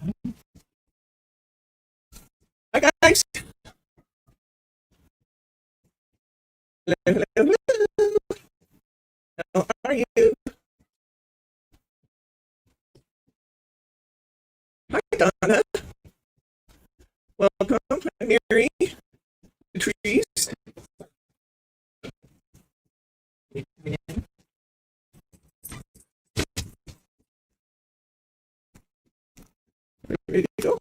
Hi guys. Hello, hello, hello. How are you? Hi Donna. Welcome. Hi Mary. Patrice. Ready to go?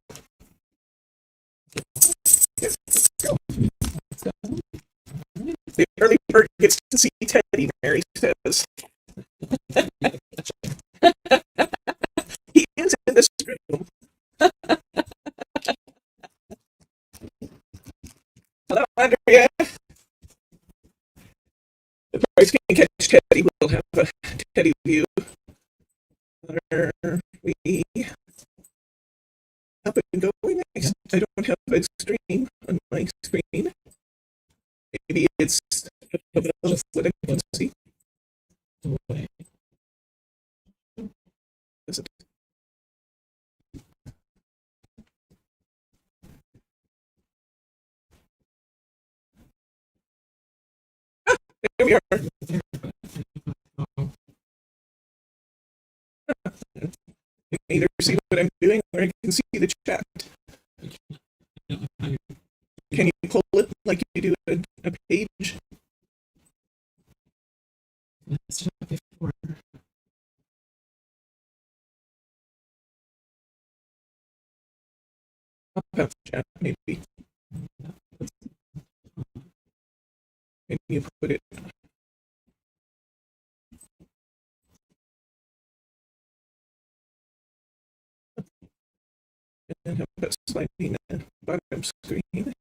Yes, let's go. The early bird gets to see Teddy, Mary says. He is in this room. Hello, Andrea. If Bryce can catch Teddy, we'll have a Teddy view. Are we up and going? I don't have a stream on my screen. Maybe it's what I can see. Is it? Ah, there we are. You can either see what I'm doing or I can see the chat. Can you pull it like you do a page? Up out chat, maybe. Can you put it? And have that sliding bottom screen.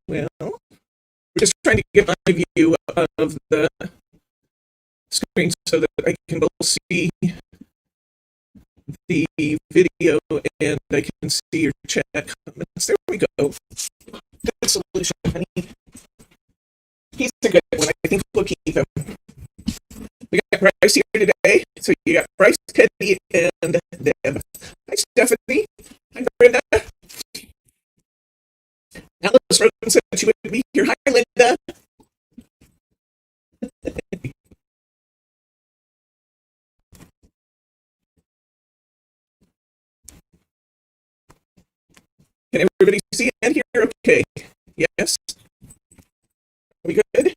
Well, we're just trying to get my view of the screen so that I can both see the video and I can see your chat comments. There we go. Good solution, honey. He's a good one. I think we'll keep him. We got Bryce here today. So you got Bryce, Teddy, and Deb. Hi, Stephanie. Hi, Brenda. Alice Roden said she would be here. Hi, Linda. Can everybody see and hear okay? Yes? Are we good?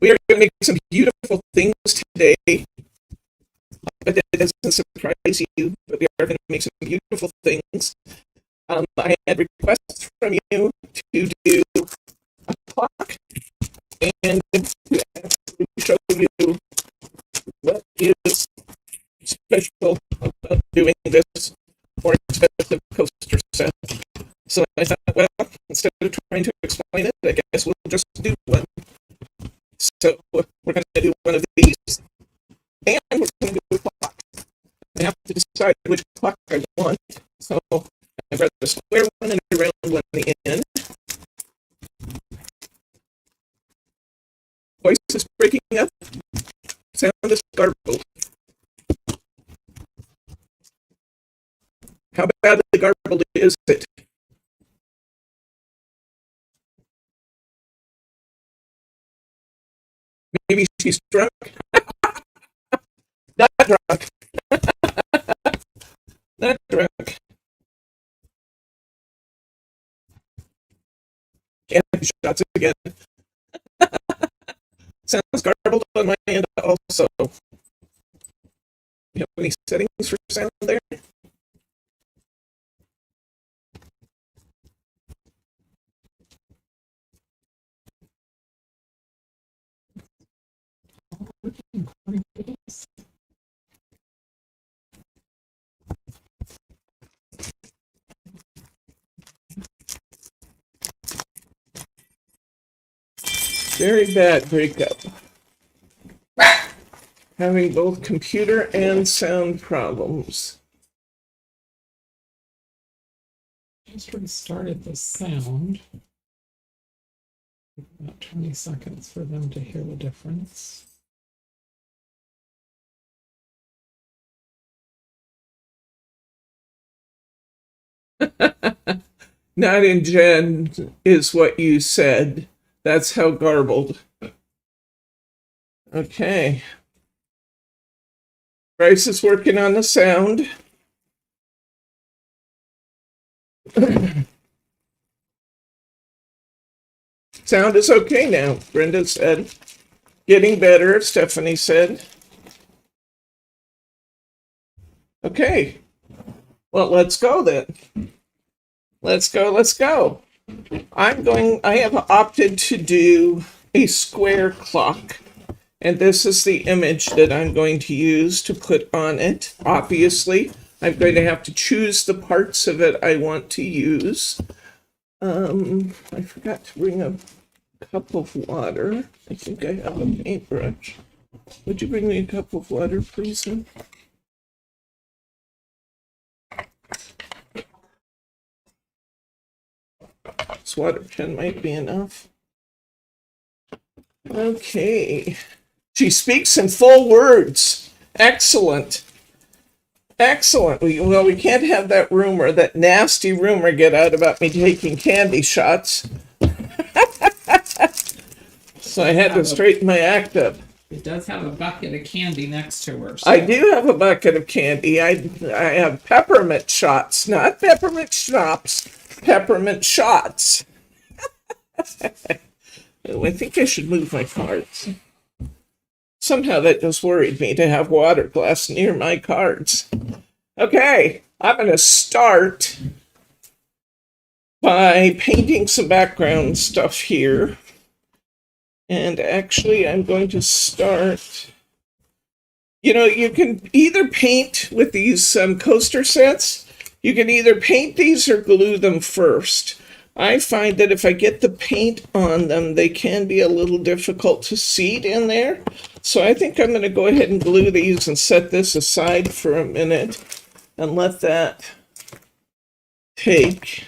We are going to make some beautiful things today. But that doesn't surprise you, but we are going to make some beautiful things. I had requests from you to do a talk and to actually show you what is special about doing this or expensive coaster set. So I thought, well, instead of trying to explain it, I guess we'll just do one. So we're going to do one of these, and we're going to do a clock. I have to decide which clock I want. So I've got a square one and a round one at the end. Voice is breaking up. Sound is garbled. How bad the garbled is it? Maybe she's drunk. Not drunk. Not drunk. Can't have shots again. Sounds garbled on my end also. You have any settings for sound there? Very bad breakup. Having both computer and sound problems. Just restarted the sound. About 20 seconds for them to hear the difference. Not in Jen is what you said. That's how garbled. Okay. Bryce is working on the sound. Sound is okay now, Brenda said. Getting better, Stephanie said. Okay. Well, let's go then. Let's go. I have opted to do a square clock. And this is the image that I'm going to use to put on it. Obviously, I'm going to have to choose the parts of it I want to use. I forgot to bring a cup of water. I think I have a paintbrush. Would you bring me a cup of water, please? This water pen might be enough. Okay. She speaks in full words. Excellent. Excellent. Well, we can't have that rumor, that nasty rumor get out about me taking candy shots. So I had to straighten my act up. It does have a bucket of candy next to her. So. I do have a bucket of candy. I have peppermint shots, not peppermint schnapps, peppermint shots. Oh, I think I should move my cards. Somehow that just worried me to have water glass near my cards. Okay, I'm going to start by painting some background stuff here. And actually, I'm going to start... You know, you can either paint with these coaster sets. You can either paint these or glue them first. I find that if I get the paint on them, they can be a little difficult to seat in there. So I think I'm going to go ahead and glue these and set this aside for a minute and let that take.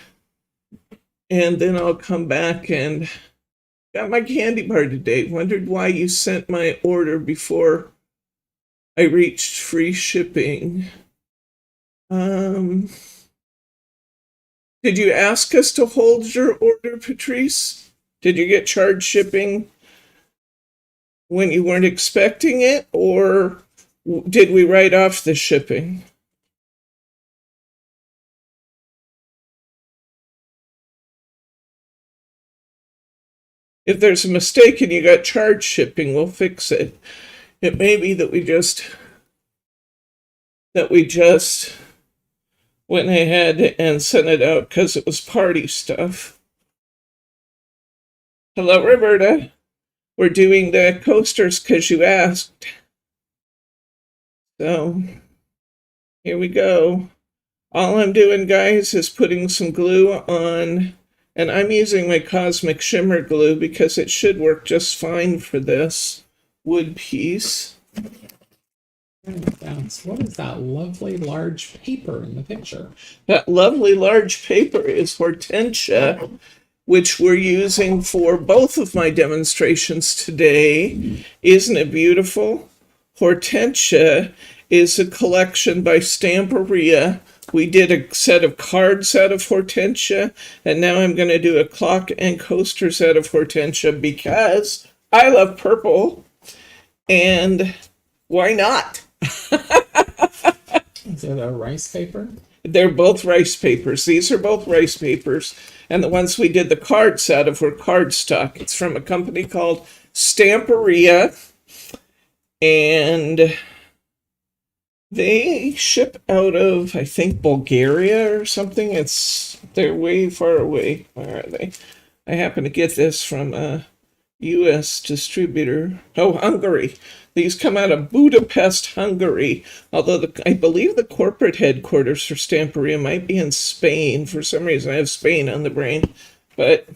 And then I'll come back and got my candy bar today. Wondered why you sent my order before I reached free shipping. Did you ask us to hold your order, Patrice? Did you get charged shipping when you weren't expecting it, or did we write off the shipping? If there's a mistake and you got charged shipping, we'll fix it. It may be that we just went ahead and sent it out because it was party stuff. Hello, Roberta. We're doing the coasters because you asked. So, here we go. All I'm doing, guys, is putting some glue on, and I'm using my Cosmic Shimmer glue because it should work just fine for this wood piece. What is that lovely large paper in the picture? That lovely large paper is Hortensia, which we're using for both of my demonstrations today. Isn't it beautiful? Hortensia is a collection by Stamperia. We did a set of cards out of Hortensia, and now I'm going to do a clock and coasters out of Hortensia because I love purple, and why not? Is it a rice paper? They're both rice papers. These are both rice papers. And the ones we did the cards out of were cardstock. It's from a company called Stamperia. And they ship out of, I think, Bulgaria or something. They're way far away. Where are they? I happen to get this from a U.S. distributor. Oh, Hungary. These come out of Budapest, Hungary, although I believe the corporate headquarters for Stamperia might be in Spain. For some reason, I have Spain on the brain. But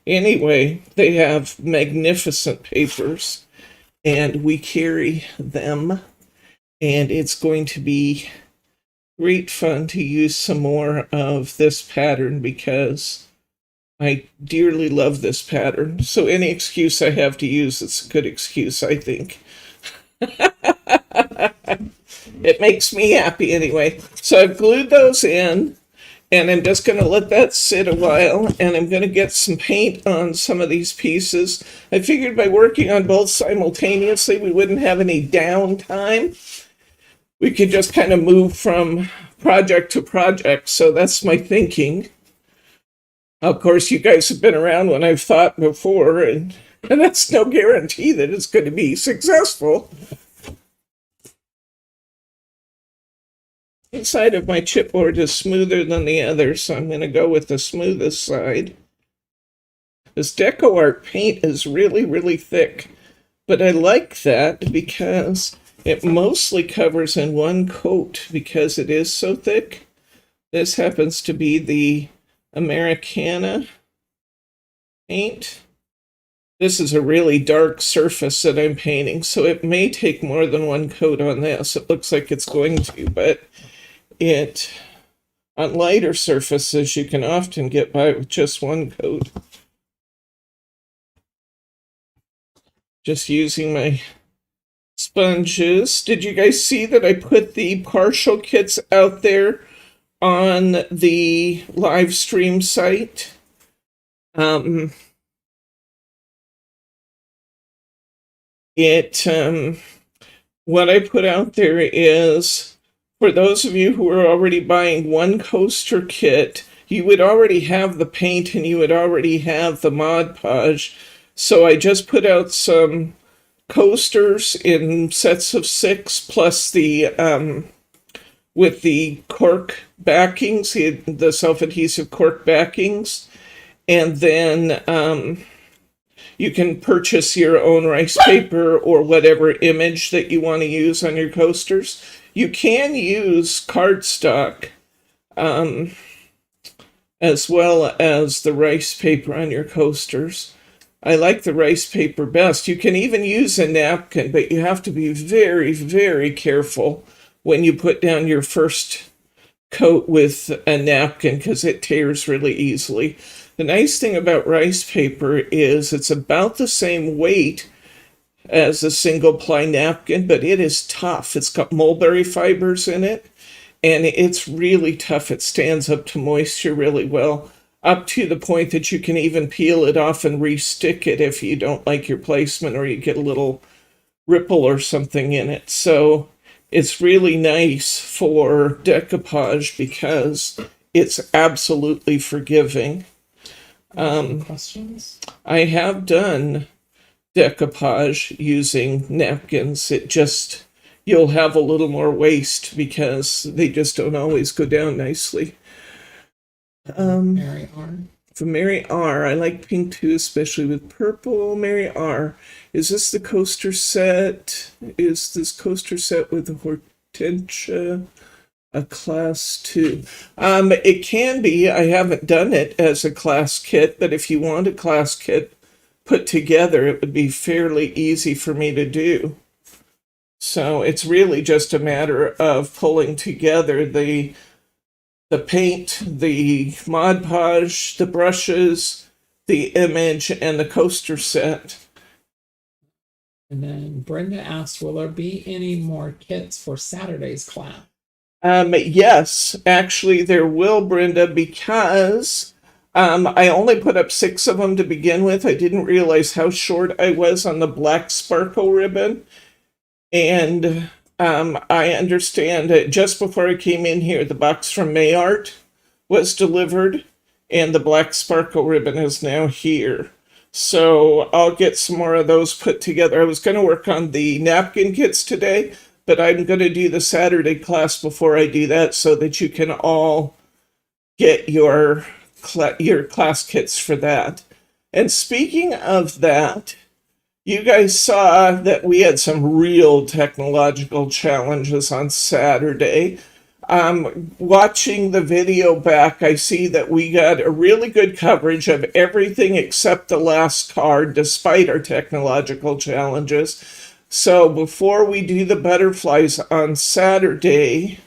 anyway, they have magnificent papers, and we carry them, and it's going to be great fun to use some more of this pattern because I dearly love this pattern. So any excuse I have to use, it's a good excuse, I think. It makes me happy anyway. So I've glued those in, And I'm just going to let that sit a while, and I'm going to get some paint on some of these pieces. I figured by working on both simultaneously, we wouldn't have any downtime. We could just kind of move from project to project. So that's my thinking. Of course, you guys have been around when I've thought before, and that's no guarantee that it's going to be successful. One side of my chipboard is smoother than the other, so I'm going to go with the smoothest side. This Deco Art paint is really, really thick, but I like that because it mostly covers in one coat because it is so thick. This happens to be the Americana paint. This is a really dark surface that I'm painting, so it may take more than one coat on this. It looks like it's going to, but on lighter surfaces, you can often get by with just one coat. Just using my sponges. Did you guys see that I put the partial kits out there on the live stream site? What I put out there is, for those of you who are already buying one coaster kit, you would already have the paint and you would already have the Mod Podge. So I just put out some coasters in sets of 6, plus the with the cork backings, the self-adhesive cork backings, and then you can purchase your own rice paper or whatever image that you want to use on your coasters. You can use cardstock as well as the rice paper on your coasters. I like the rice paper best. You can even use a napkin, but you have to be very, very careful when you put down your first coat with a napkin because it tears really easily. The nice thing about rice paper is it's about the same weight as a single ply napkin, but it is tough. It's got mulberry fibers in it, and it's really tough. It stands up to moisture really well, up to the point that you can even peel it off and re-stick it if you don't like your placement or you get a little ripple or something in it. So it's really nice for decoupage because it's absolutely forgiving. Questions? I have done decoupage using napkins. You'll have a little more waste because they just don't always go down nicely. Mary R. From Mary R. I like pink too, especially with purple. Mary R. Is this the coaster set? Is this coaster set with the Hortensia a class 2? It can be. I haven't done it as a class kit, but if you want a class kit put together, it would be fairly easy for me to do. So it's really just a matter of pulling together the paint, the Mod Podge, the brushes, the image, and the coaster set. And then Brenda asked, will there be any more kits for Saturday's class? Yes, actually there will, Brenda, because I only put up 6 of them to begin with. I didn't realize how short I was on the black sparkle ribbon. And I understand that just before I came in here, the box from Mayart was delivered, and the black sparkle ribbon is now here. So I'll get some more of those put together. I was going to work on the napkin kits today, but I'm going to do the Saturday class before I do that so that you can all get your class kits for that. And speaking of that, you guys saw that we had some real technological challenges on Saturday. Watching the video back, I see that we got a really good coverage of everything except the last card, despite our technological challenges. So before we do the butterflies on Saturday,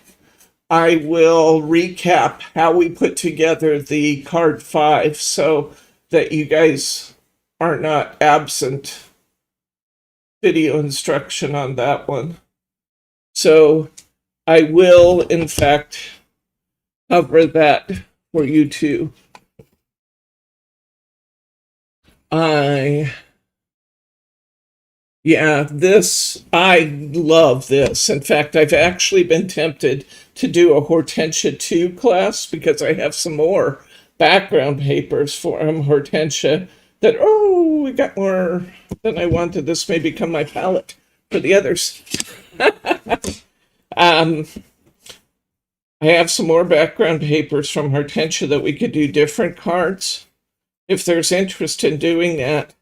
I will recap how we put together the card 5 so that you guys are not absent video instruction on that one. So I will, in fact, cover that for you too. Yeah, I love this. In fact, I've actually been tempted to do a Hortensia 2 class because I have some more background papers for Hortensia that, oh, we got more than I wanted. This may become my palette for the others. I have some more background papers from Hortensia that we could do different cards. If there's interest in doing that,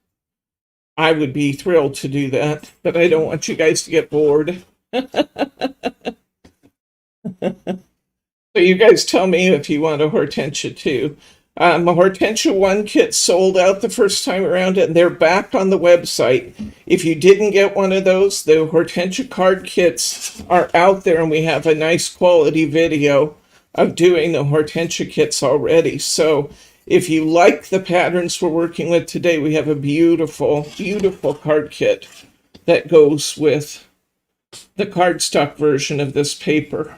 I would be thrilled to do that, but I don't want you guys to get bored. So you guys tell me if you want a Hortensia 2. A Hortensia 1 kit sold out the first time around, and they're back on the website. If you didn't get one of those, the Hortensia card kits are out there, and we have a nice quality video of doing the Hortensia kits already. So if you like the patterns we're working with today, we have a beautiful, beautiful card kit that goes with the cardstock version of this paper.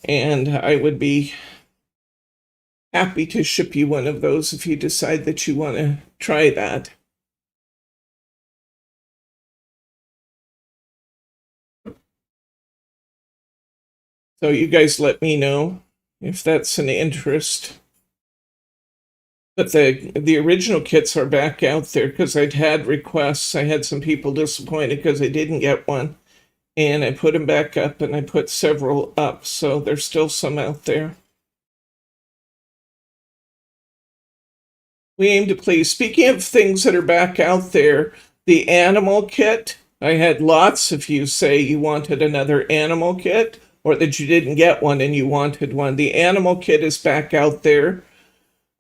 And I would be happy to ship you one of those if you decide that you want to try that. So you guys let me know if that's an interest. But the original kits are back out there because I'd had requests. I had some people disappointed because I didn't get one. And I put them back up, and I put several up. So there's still some out there. We aim to please. Speaking of things that are back out there, the animal kit. I had lots of you say you wanted another animal kit, or that you didn't get one and you wanted one. The animal kit is back out there.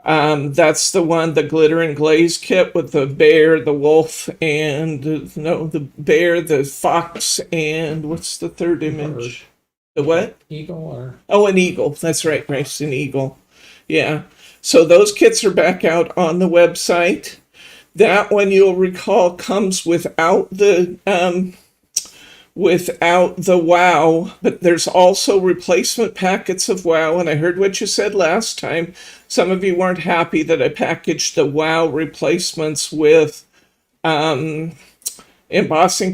That's the one, the glitter and glaze kit with the bear, the wolf, and the bear, the fox, and what's the third image? The what? Eagle or? Oh, an eagle. That's right, Bryce, an eagle. Yeah. So those kits are back out on the website. That one, you'll recall, comes without the wow, but there's also replacement packets of wow. And I heard what you said last time. Some of you weren't happy that I packaged the wow replacements with embossing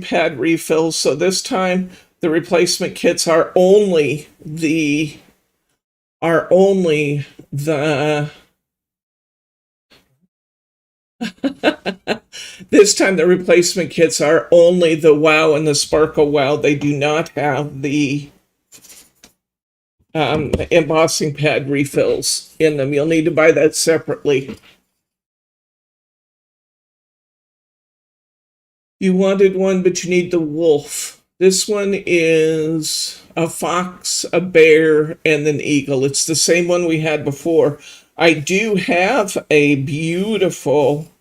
pad refills. So this time the replacement kits are only the this time the replacement kits are only the wow and the sparkle wow. They do not have the embossing pad refills in them. You'll need to buy that separately. You wanted one, but you need the wolf. This one is a fox, a bear, and an eagle. It's the same one we had before. I do have a beautiful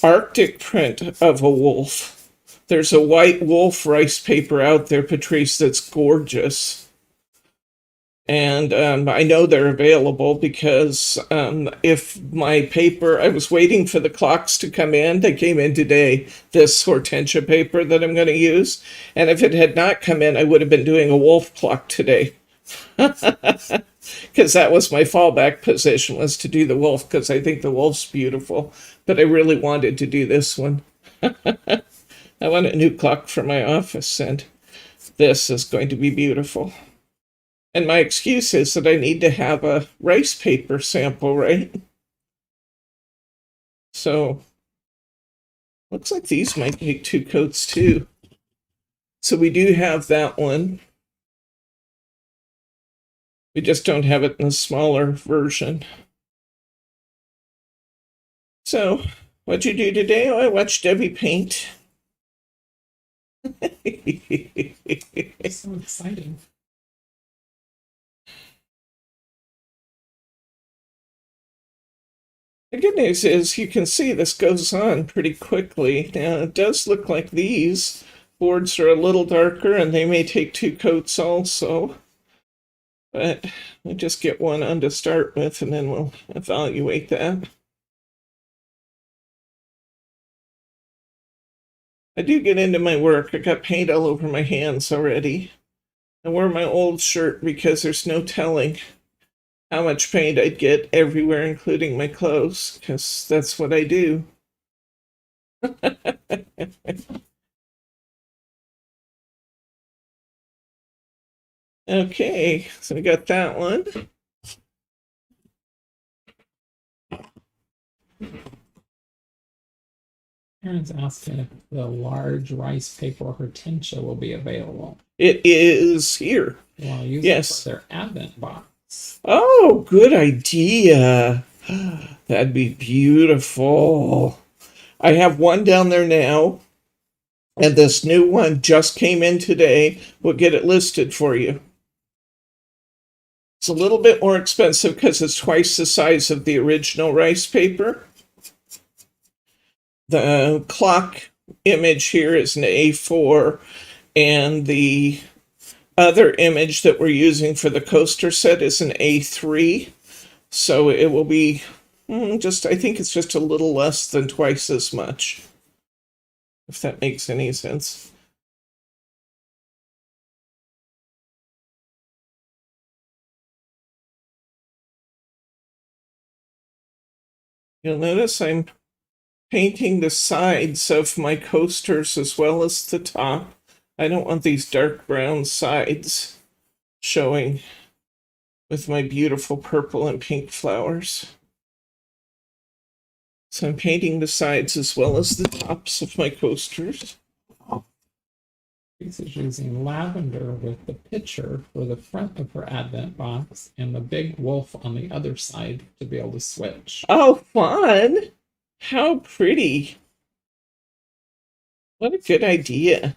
Arctic print of a wolf. There's a white wolf rice paper out there, Patrice, that's gorgeous. And I know they're available because if my paper, I was waiting for the clocks to come in. They came in today, this Hortensia paper that I'm going to use. And if it had not come in, I would have been doing a wolf clock today. Because that was my fallback position, was to do the wolf, because I think the wolf's beautiful. But I really wanted to do this one. I want a new clock for my office, and this is going to be beautiful. And my excuse is that I need to have a rice paper sample, right? So, looks like these might take 2 coats too. So we do have that one. We just don't have it in a smaller version. So, what'd you do today? Oh, I watched Debbie paint. So exciting. The good news is you can see this goes on pretty quickly. Now, it does look like these boards are a little darker, and they may take 2 coats also. But we'll just get one on to start with, and then we'll evaluate that. I do get into my work. I got paint all over my hands already. I wore my old shirt because there's no telling how much paint I'd get everywhere, including my clothes, because that's what I do. Okay, so we got that one. Aaron's asking if the large rice paper hortensia will be available. It is here. Well, use Yes. it for their advent box. Oh, good idea. That'd be beautiful. I have one down there now, and this new one just came in today. We'll get it listed for you. It's a little bit more expensive because it's twice the size of the original rice paper. The clock image here is an A4, and the other image that we're using for the coaster set is an A3. So it will be I think it's just a little less than twice as much, if that makes any sense. You'll notice I'm painting the sides of my coasters as well as the top. I don't want these dark brown sides showing with my beautiful purple and pink flowers. So I'm painting the sides as well as the tops of my coasters. This is using lavender with the picture for the front of her advent box and the big wolf on the other side to be able to switch. Oh, fun! How pretty! What a good idea.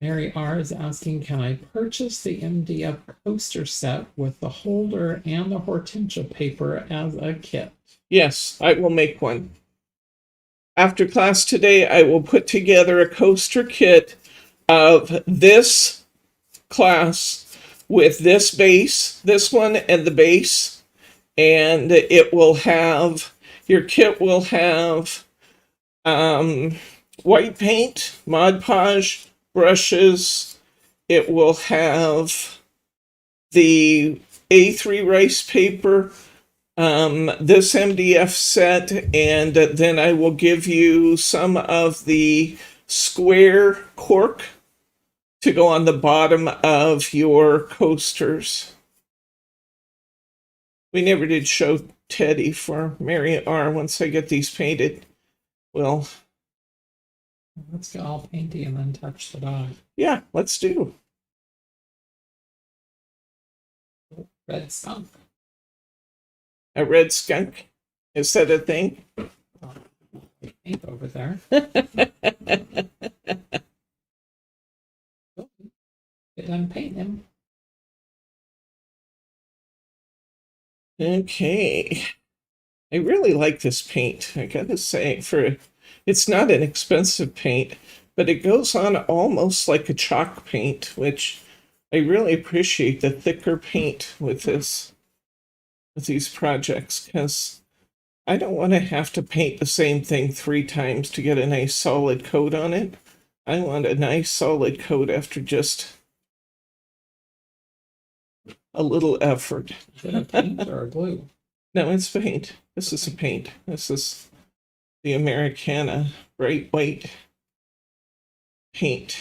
Mary R is asking, can I purchase the MDF coaster set with the holder and the hortensia paper as a kit? Yes, I will make one. After class today, I will put together a coaster kit of this class with this base, this one and the base, and it will have, your kit will have white paint, Mod Podge, brushes. It will have the A3 rice paper, this MDF set, and then I will give you some of the square cork to go on the bottom of your coasters. We never did show Teddy for Mary R. Once I get these painted, well, let's get all painty and then touch the dog. Yeah, let's do. Red skunk. A red skunk? Is that a thing? Paint over there. Get done painting him. Okay. I really like this paint. I gotta say, it's not an expensive paint, but it goes on almost like a chalk paint, which I really appreciate the thicker paint with these projects, because I don't want to have to paint the same thing 3 times to get a nice solid coat on it. I want a nice solid coat after just a little effort. Is it a paint or a glue? No, it's paint. This is a paint. This is the Americana bright white paint.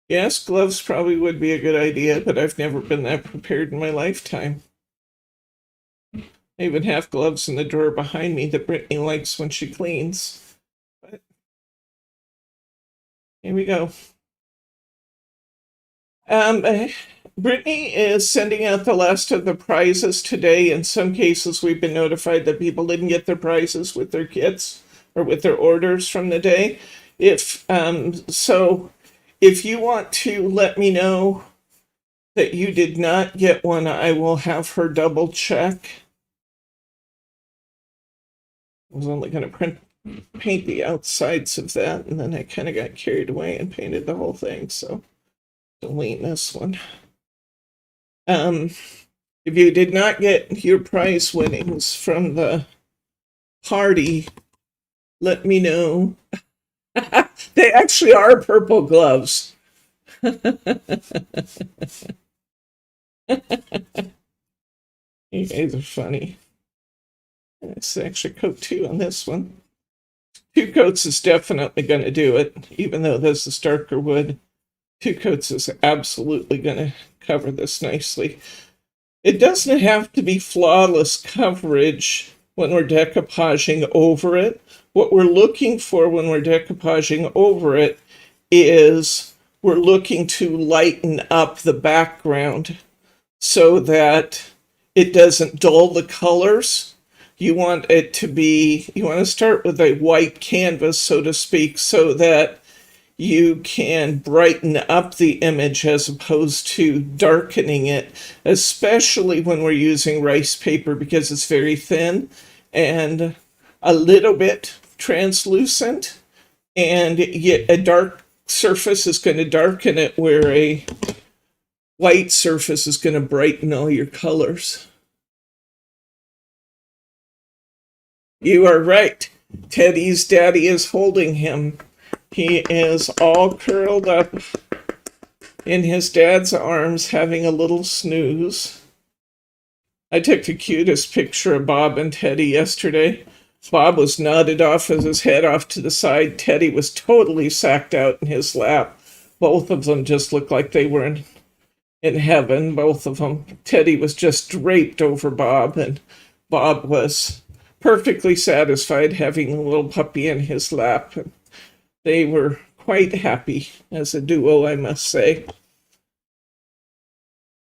Yes, gloves probably would be a good idea, but I've never been that prepared in my lifetime. I even have gloves in the drawer behind me that Brittany likes when she cleans. But here we go. Brittany is sending out the last of the prizes today. In some cases, we've been notified that people didn't get their prizes with their kits or with their orders from the day. If you want to let me know that you did not get one, I will have her double check. I was only going to paint the outsides of that, and then I kind of got carried away and painted the whole thing, so delete this one. If you did not get your prize winnings from the party, let me know. They actually are purple gloves. You guys are funny. It's actually coat 2 on this one. 2 coats is definitely going to do it, even though this is darker wood. 2 coats is absolutely going to cover this nicely. It doesn't have to be flawless coverage when we're decoupaging over it. What we're looking for when we're decoupaging over it is we're looking to lighten up the background so that it doesn't dull the colors. You want to start with a white canvas, so to speak, so that you can brighten up the image as opposed to darkening it, especially when we're using rice paper because it's very thin and a little bit translucent, and yet a dark surface is going to darken it where a white surface is going to brighten all your colors. You are right. Teddy's daddy is holding him. He is all curled up in his dad's arms, having a little snooze. I took the cutest picture of Bob and Teddy yesterday. Bob was nodded off with his head off to the side. Teddy was totally sacked out in his lap. Both of them just looked like they were in heaven, both of them. Teddy was just draped over Bob, and Bob was perfectly satisfied having the little puppy in his lap. They were quite happy as a duo, I must say.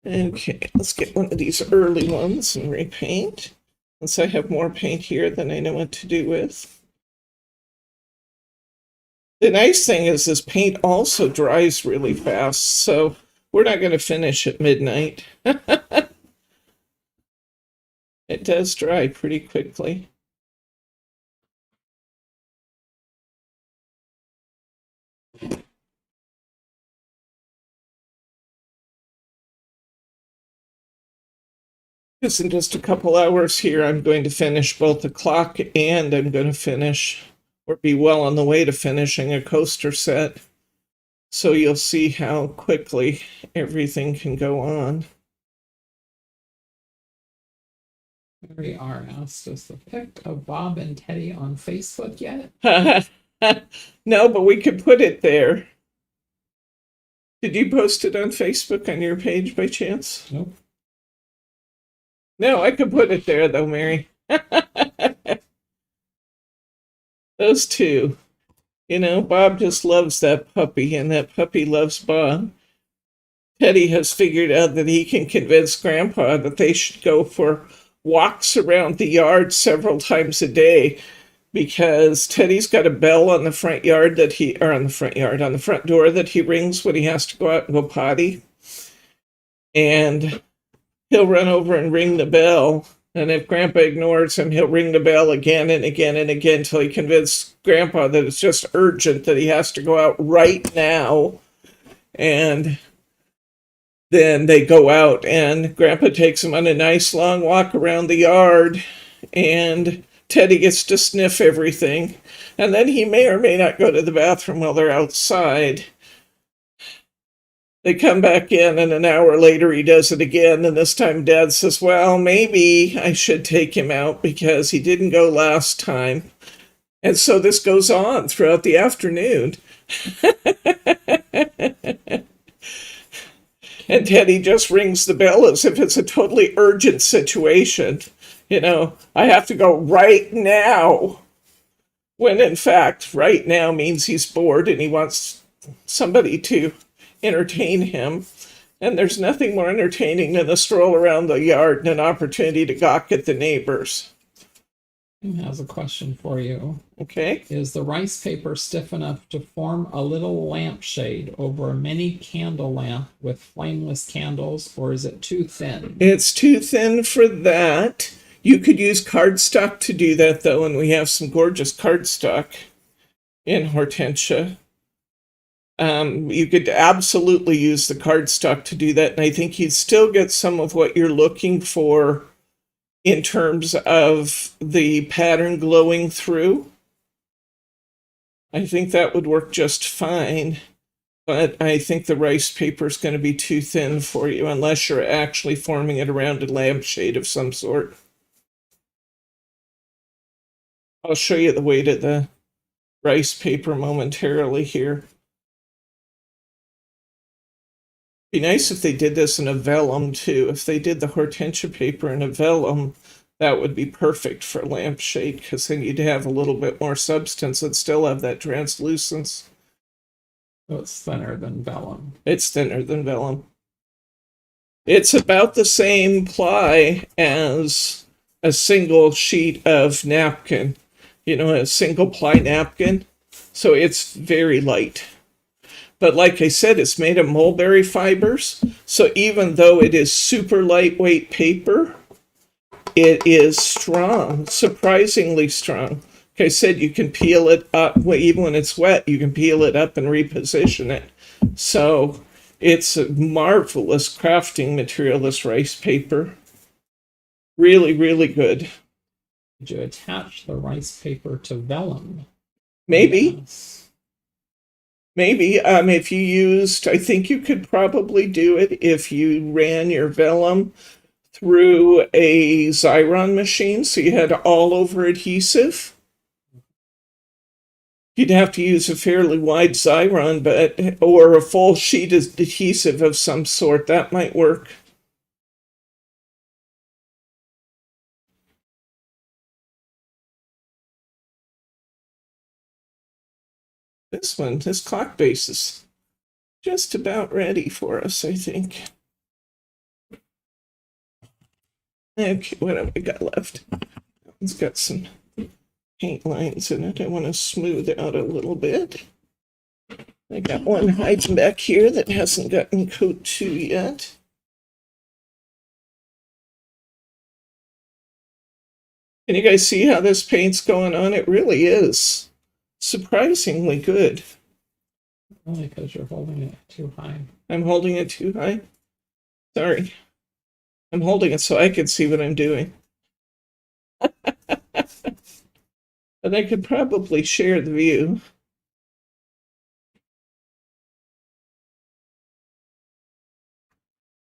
Okay, let's get one of these early ones and repaint. Since I have more paint here than I know what to do with. The nice thing is this paint also dries really fast, so we're not going to finish at midnight. It does dry pretty quickly. Because in just a couple hours here, I'm going to finish both the clock and I'm going to finish, or be well on the way to finishing, a coaster set. So you'll see how quickly everything can go on. Mary R. asked, is the pic of Bob and Teddy on Facebook yet? No, but we could put it there. Did you post it on Facebook on your page by chance? Nope. No, I could put it there though, Mary. Those two. You know, Bob just loves that puppy, and that puppy loves Bob. Teddy has figured out that he can convince Grandpa that they should go for walks around the yard several times a day, because Teddy's got a bell on the front yard on the front door that he rings when he has to go out and go potty. And he'll run over and ring the bell. And if Grandpa ignores him, he'll ring the bell again and again and again until he convinces Grandpa that it's just urgent, that he has to go out right now. And then they go out, and Grandpa takes him on a nice long walk around the yard, and Teddy gets to sniff everything. And then he may or may not go to the bathroom while they're outside. They come back in, and an hour later he does it again, and this time Dad says, well, maybe I should take him out because he didn't go last time. And so this goes on throughout the afternoon. And Teddy just rings the bell as if it's a totally urgent situation. You know, I have to go right now. When in fact, right now means he's bored and he wants somebody to entertain him. And there's nothing more entertaining than a stroll around the yard and an opportunity to gawk at the neighbors. He has a question for you. Okay. Is the rice paper stiff enough to form a little lampshade over a mini candle lamp with flameless candles, or is it too thin? It's too thin for that. You could use cardstock to do that, though, and we have some gorgeous cardstock in Hortensia. You could absolutely use the cardstock to do that, and I think you'd still get some of what you're looking for in terms of the pattern glowing through. I think that would work just fine. But I think the rice paper is going to be too thin for you unless you're actually forming it around a lampshade of some sort. I'll show you the weight of the rice paper momentarily here. Be nice if they did this in a vellum too. If they did the hortensia paper in a vellum, that would be perfect for a lampshade, because then you'd have a little bit more substance and still have that translucence. So it's thinner than vellum. It's thinner than vellum. It's about the same ply as a single sheet of napkin, a single ply napkin. So it's very light. But like I said, it's made of mulberry fibers. So even though it is super lightweight paper, it is strong, surprisingly strong. Like I said, you can peel it up, even when it's wet, you can peel it up and reposition it. So it's a marvelous crafting material, this rice paper. Really, really good. Did you attach the rice paper to vellum? Maybe. Yes. Maybe. If you used, I think you could probably do it if you ran your vellum through a Xyron machine, so you had all over adhesive. You'd have to use a fairly wide Xyron, or a full sheet of adhesive of some sort. That might work. This clock base is just about ready for us, I think. Okay, what have we got left? It's got some paint lines in it. I want to smooth out a little bit. I got one hiding back here that hasn't gotten coat 2 yet. Can you guys see how this paint's going on? It really is surprisingly good. Only because you're holding it too high. I'm holding it too high? Sorry. I'm holding it so I can see what I'm doing. But I could probably share the view.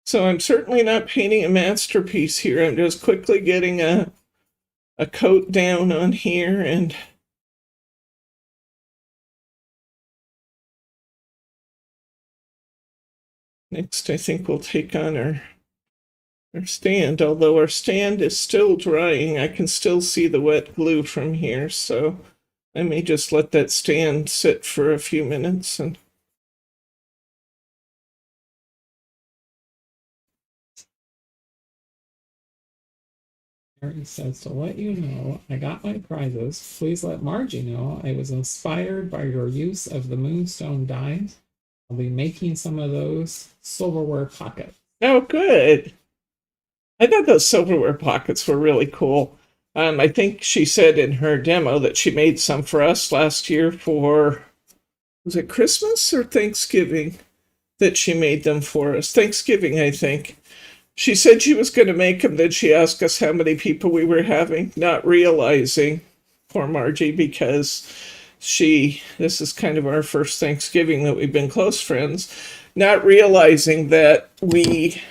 So I'm certainly not painting a masterpiece here. I'm just quickly getting a coat down on here, and next I think we'll take on our stand. Although our stand is still drying, I can still see the wet glue from here, so I may just let that stand sit for a few minutes. And Mary says, to let you know, I got my prizes. Please let Margie know I was inspired by your use of the moonstone dies. I'll be making some of those silverware pockets. oh, good. I thought those silverware pockets were really cool. I think she said in her demo that she made some for us last year for, was it Christmas or Thanksgiving that she made them for us? Thanksgiving, I think. She said she was going to make them, then she asked us how many people we were having, not realizing, poor Margie, because this is kind of our first Thanksgiving that we've been close friends, not realizing that we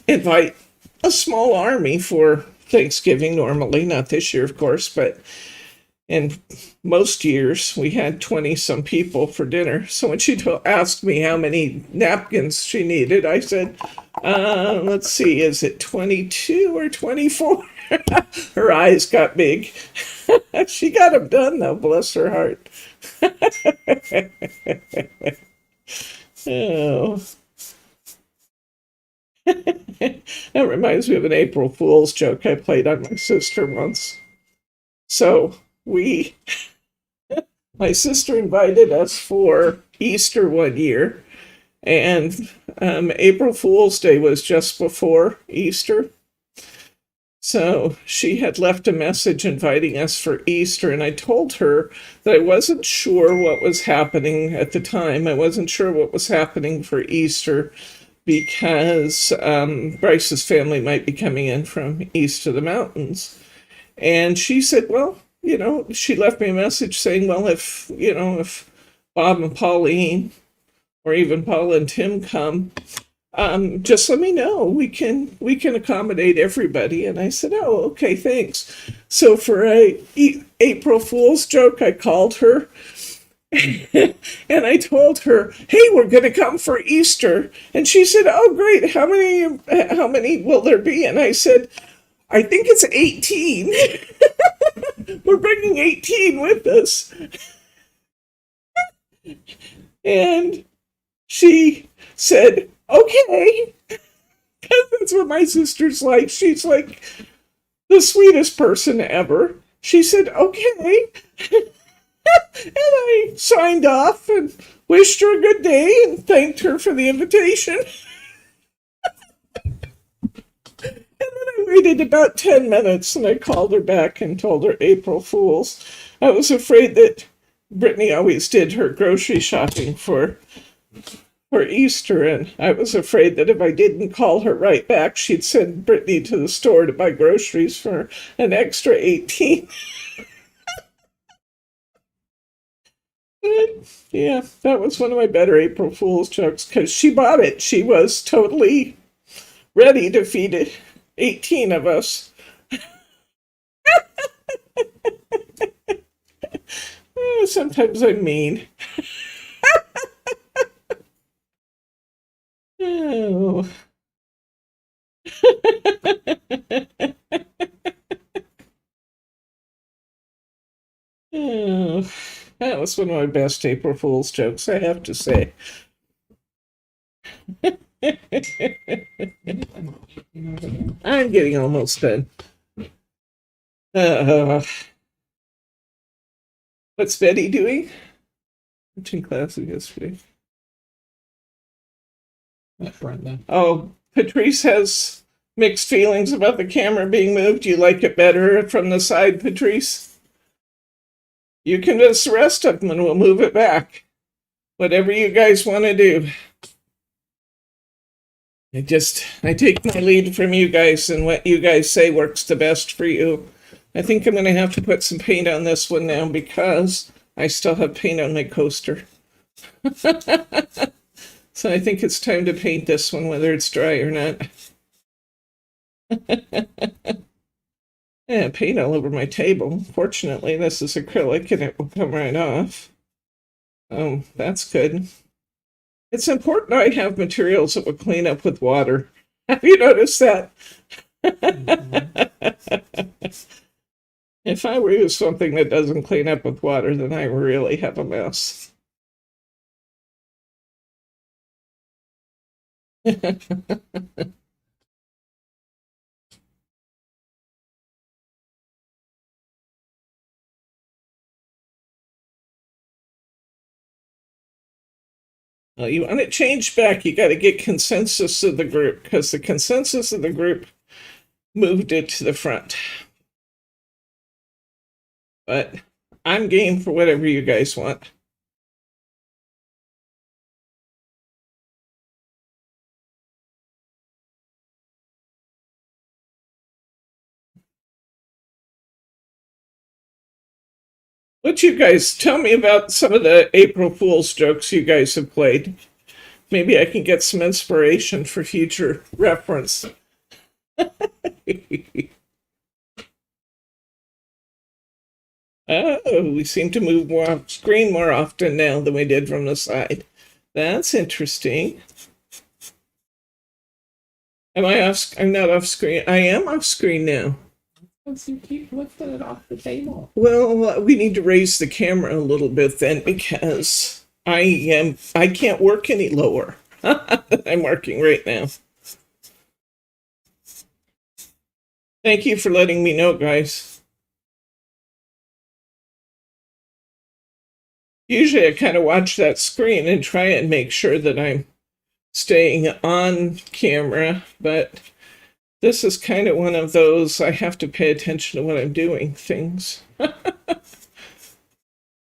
invite a small army for Thanksgiving normally, not this year, of course, but in most years we had 20-some people for dinner. So when she asked me how many napkins she needed, I said, let's see, is it 22 or 24? Her eyes got big. She got them done, though, bless her heart. Oh. That reminds me of an April Fool's joke I played on my sister once. So my sister invited us for Easter one year, and April Fool's Day was just before Easter. So she had left a message inviting us for Easter, and I told her that I wasn't sure what was happening at the time. I wasn't sure what was happening for Easter because Bryce's family might be coming in from east of the mountains. And she said, well, she left me a message saying, well, if Bob and Pauline or even Paula and Tim come, just let me know. We can accommodate everybody. And I said, oh, okay, thanks. So for a April Fool's joke, I called her and I told her, hey, we're going to come for Easter. And she said, oh, great. How many will there be? And I said, I think it's 18. We're bringing 18 with us. And she said, okay. That's what my sister's like. She's like the sweetest person ever. She said, okay. And I signed off and wished her a good day and thanked her for the invitation. And then I waited about 10 minutes and I called her back and told her April Fools. I was afraid that Brittany always did her grocery shopping for Easter, and I was afraid that if I didn't call her right back, she'd send Brittany to the store to buy groceries for an extra 18. But, yeah, that was one of my better April Fool's jokes because she bought it. She was totally ready to feed it 18 of us. Sometimes I'm mean. Oh. Oh. That was one of my best April Fool's jokes, I have to say. I'm getting almost done. What's Betty doing? Teaching classes yesterday. Brenda. Oh, Patrice has mixed feelings about the camera being moved. You like it better from the side, Patrice? You convince the rest of them and we'll move it back. Whatever you guys want to do. I take my lead from you guys, and what you guys say works the best for you. I think I'm going to have to put some paint on this one now because I still have paint on my coaster. So I think it's time to paint this one, whether it's dry or not. Yeah, paint all over my table. Fortunately, this is acrylic and it will come right off. Oh, that's good. It's important I have materials that will clean up with water. Have you noticed that? If I were to use something that doesn't clean up with water, then I really have a mess. Well, you want it changed back, you got to get consensus of the group, because the consensus of the group moved it to the front. But I'm game for whatever you guys want. What you guys tell me about some of the April Fool's jokes you guys have played. Maybe I can get some inspiration for future reference. Oh, we seem to move more off screen more often now than we did from the side. That's interesting. Am I off? I'm not off screen. I am off screen now. Because you keep lifting it off the table. Well, we need to raise the camera a little bit then because I can't work any lower. I'm working right now. Thank you for letting me know, guys. Usually I kind of watch that screen and try and make sure that I'm staying on camera, but this is kind of one of those I have to pay attention to what I'm doing things.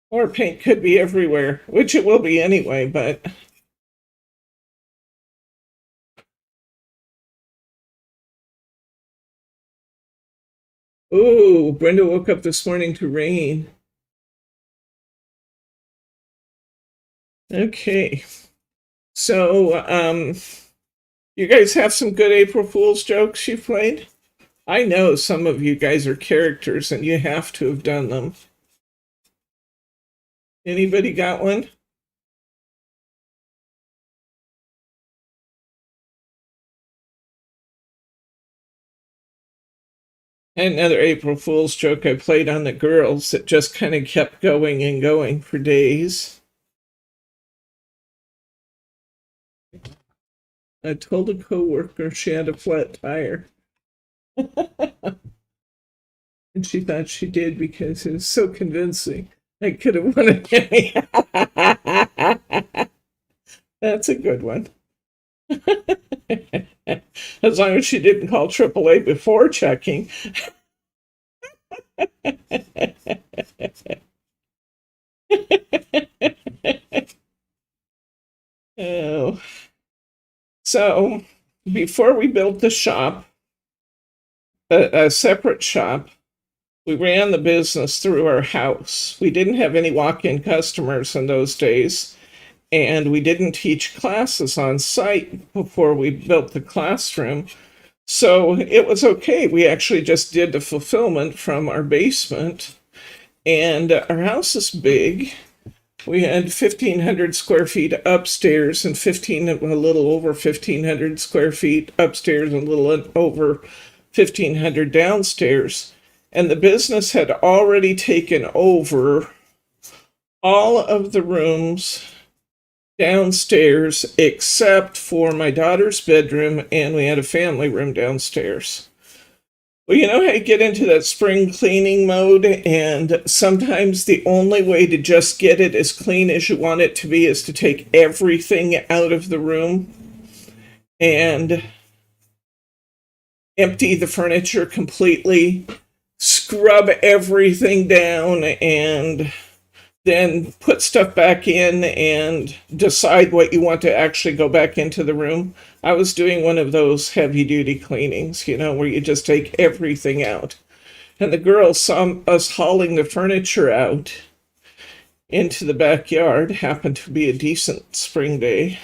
Or paint could be everywhere, which it will be anyway, but Oh, Brenda woke up this morning to rain. Okay. So, you guys have some good April Fool's jokes you played? I know some of you guys are characters and you have to have done them. Anybody got one? And another April Fool's joke I played on the girls that just kind of kept going and going for days. I told a coworker she had a flat tire. And she thought she did because it was so convincing. I could have won an Emmy. That's a good one. As long as she didn't call AAA before checking. Oh. So, before we built the shop, a separate shop, we ran the business through our house. We didn't have any walk-in customers in those days, and we didn't teach classes on site before we built the classroom. So it was okay. We actually just did the fulfillment from our basement, and our house is big. We had 1,500 square feet upstairs and a little over 1,500 square feet upstairs and a little over 1,500 downstairs. And the business had already taken over all of the rooms downstairs except for my daughter's bedroom, and we had a family room downstairs. Well, you know how you get into that spring cleaning mode, and sometimes the only way to just get it as clean as you want it to be is to take everything out of the room and empty the furniture completely, scrub everything down, and then put stuff back in and decide what you want to actually go back into the room. I was doing one of those heavy duty cleanings, where you just take everything out. And the girls saw us hauling the furniture out into the backyard. Happened to be a decent spring day.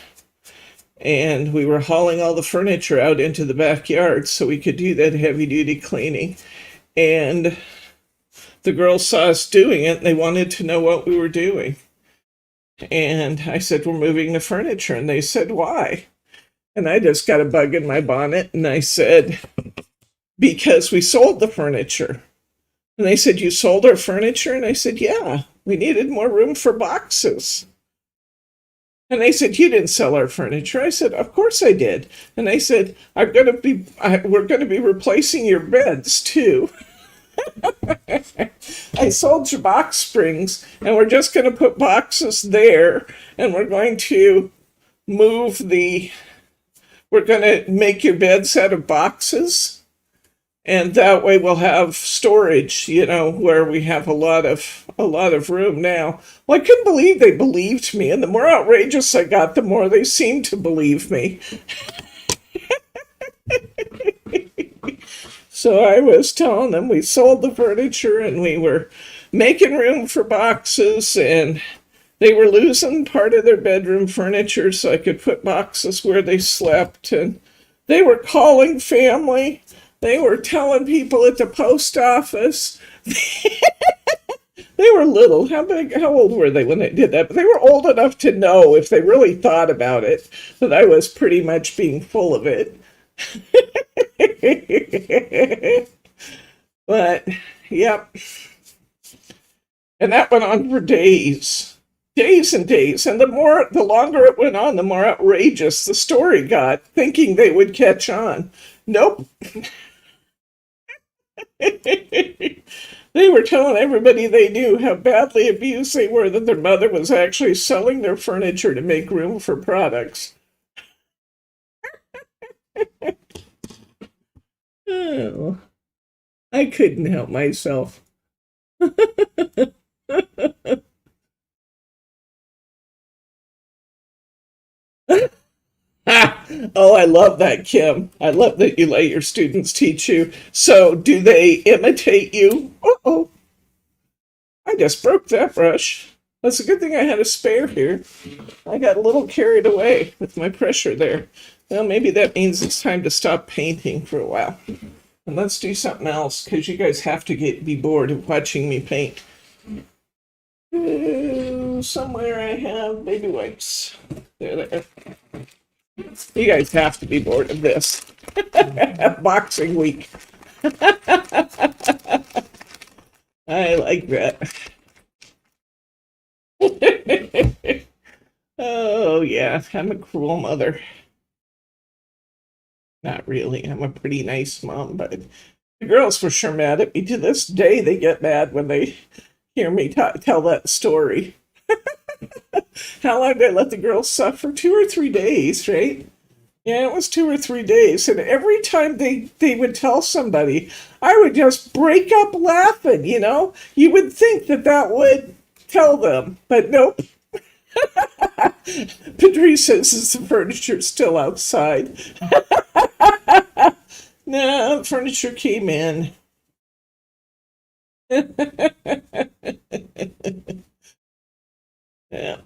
And we were hauling all the furniture out into the backyard so we could do that heavy duty cleaning. And the girls saw us doing it and they wanted to know what we were doing. And I said, we're moving the furniture. And they said, why? And I just got a bug in my bonnet and I said, because we sold the furniture. And they said, you sold our furniture? And I said, yeah, we needed more room for boxes. And they said, you didn't sell our furniture. I said, of course I did. And they said, we're going to be replacing your beds too. I sold your box springs, and we're just going to put boxes there, and we're going to we're going to make your beds out of boxes, and that way we'll have storage, where we have a lot of room now. Well, I couldn't believe they believed me, and the more outrageous I got, the more they seemed to believe me. So I was telling them we sold the furniture and we were making room for boxes, and they were losing part of their bedroom furniture so I could put boxes where they slept. And they were calling family. They were telling people at the post office. They were little. How old were they when they did that? But they were old enough to know, if they really thought about it, that I was pretty much being full of it. But, yep. And that went on for days. Days and days. And the longer it went on, the more outrageous the story got, thinking they would catch on. Nope. They were telling everybody they knew how badly abused they were, that their mother was actually selling their furniture to make room for products. Oh, I couldn't help myself. Oh, I love that, Kim. I love that you let your students teach you. So, do they imitate you? Uh-oh, I just broke that brush. That's a good thing I had a spare here. I got a little carried away with my pressure there. Well, maybe that means it's time to stop painting for a while. And let's do something else, because you guys have to be bored of watching me paint. Somewhere I have baby wipes. There. You guys have to be bored of this. Boxing week. I like that. Oh, yeah, I'm a cruel mother. Not really. I'm a pretty nice mom, but the girls for sure mad at me. To this day, they get mad when they hear me tell that story. How long did I let the girls suffer? 2 or 3 days, right? Yeah, it was 2 or 3 days. And every time they would tell somebody, I would just break up laughing, you know? You would think that that would tell them, but nope. Patrice says the furniture's still outside. No, furniture came in. Yeah.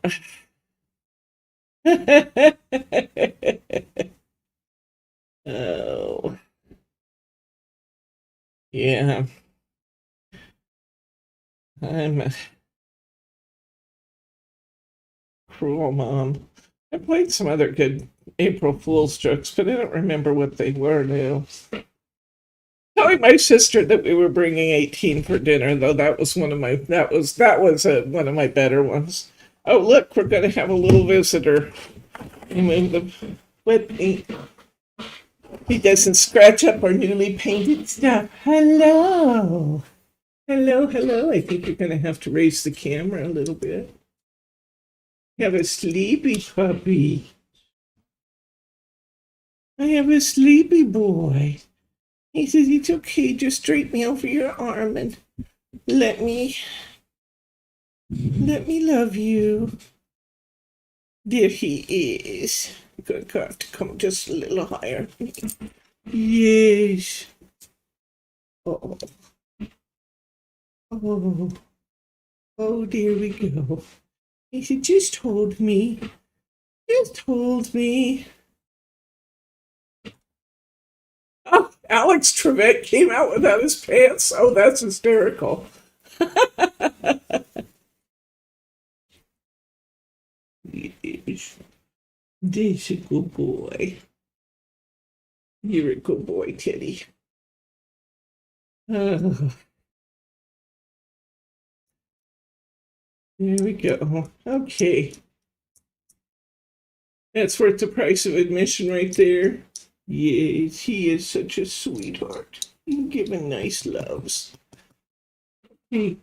Oh, yeah. I'm a cruel mom. I played some other good April Fool's jokes, but I don't remember what they were now. Telling my sister that we were bringing 18 for dinner, though that was one of my one of my better ones. Oh, look, we're going to have a little visitor. Remove the wet paint. He doesn't scratch up our newly painted stuff. Hello. Hello, hello. I think you're going to have to raise the camera a little bit. Have a sleepy puppy. I have a sleepy boy. He says it's okay, just drape me over your arm and let me love you. There he is. You're going to have to come just a little higher. Yes. Oh. Oh. Oh, there we go. He said, just hold me. Just hold me. Oh, Alex Trebek came out without his pants. Oh, that's hysterical. Yes. This a good boy. You're a good boy, Teddy. Oh, there we go. Okay. That's worth the price of admission right there. Yes, he is such a sweetheart. You give him nice loves. Okay.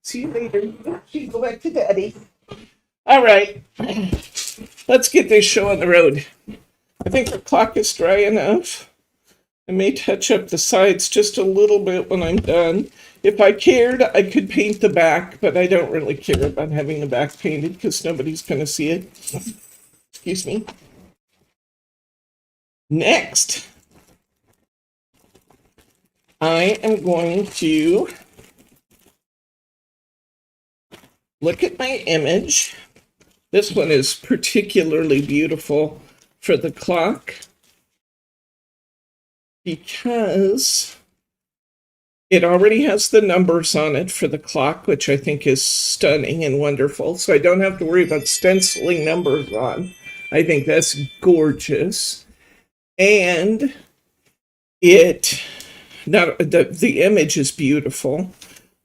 See you later. You go back to Daddy. All right. Let's get this show on the road. I think the clock is dry enough. I may touch up the sides just a little bit when I'm done. If I cared, I could paint the back, but I don't really care about having the back painted because nobody's going to see it. Excuse me. Next, I am going to look at my image. This one is particularly beautiful for the clock because it already has the numbers on it for the clock, which I think is stunning and wonderful. So I don't have to worry about stenciling numbers on. I think that's gorgeous. And the image is beautiful.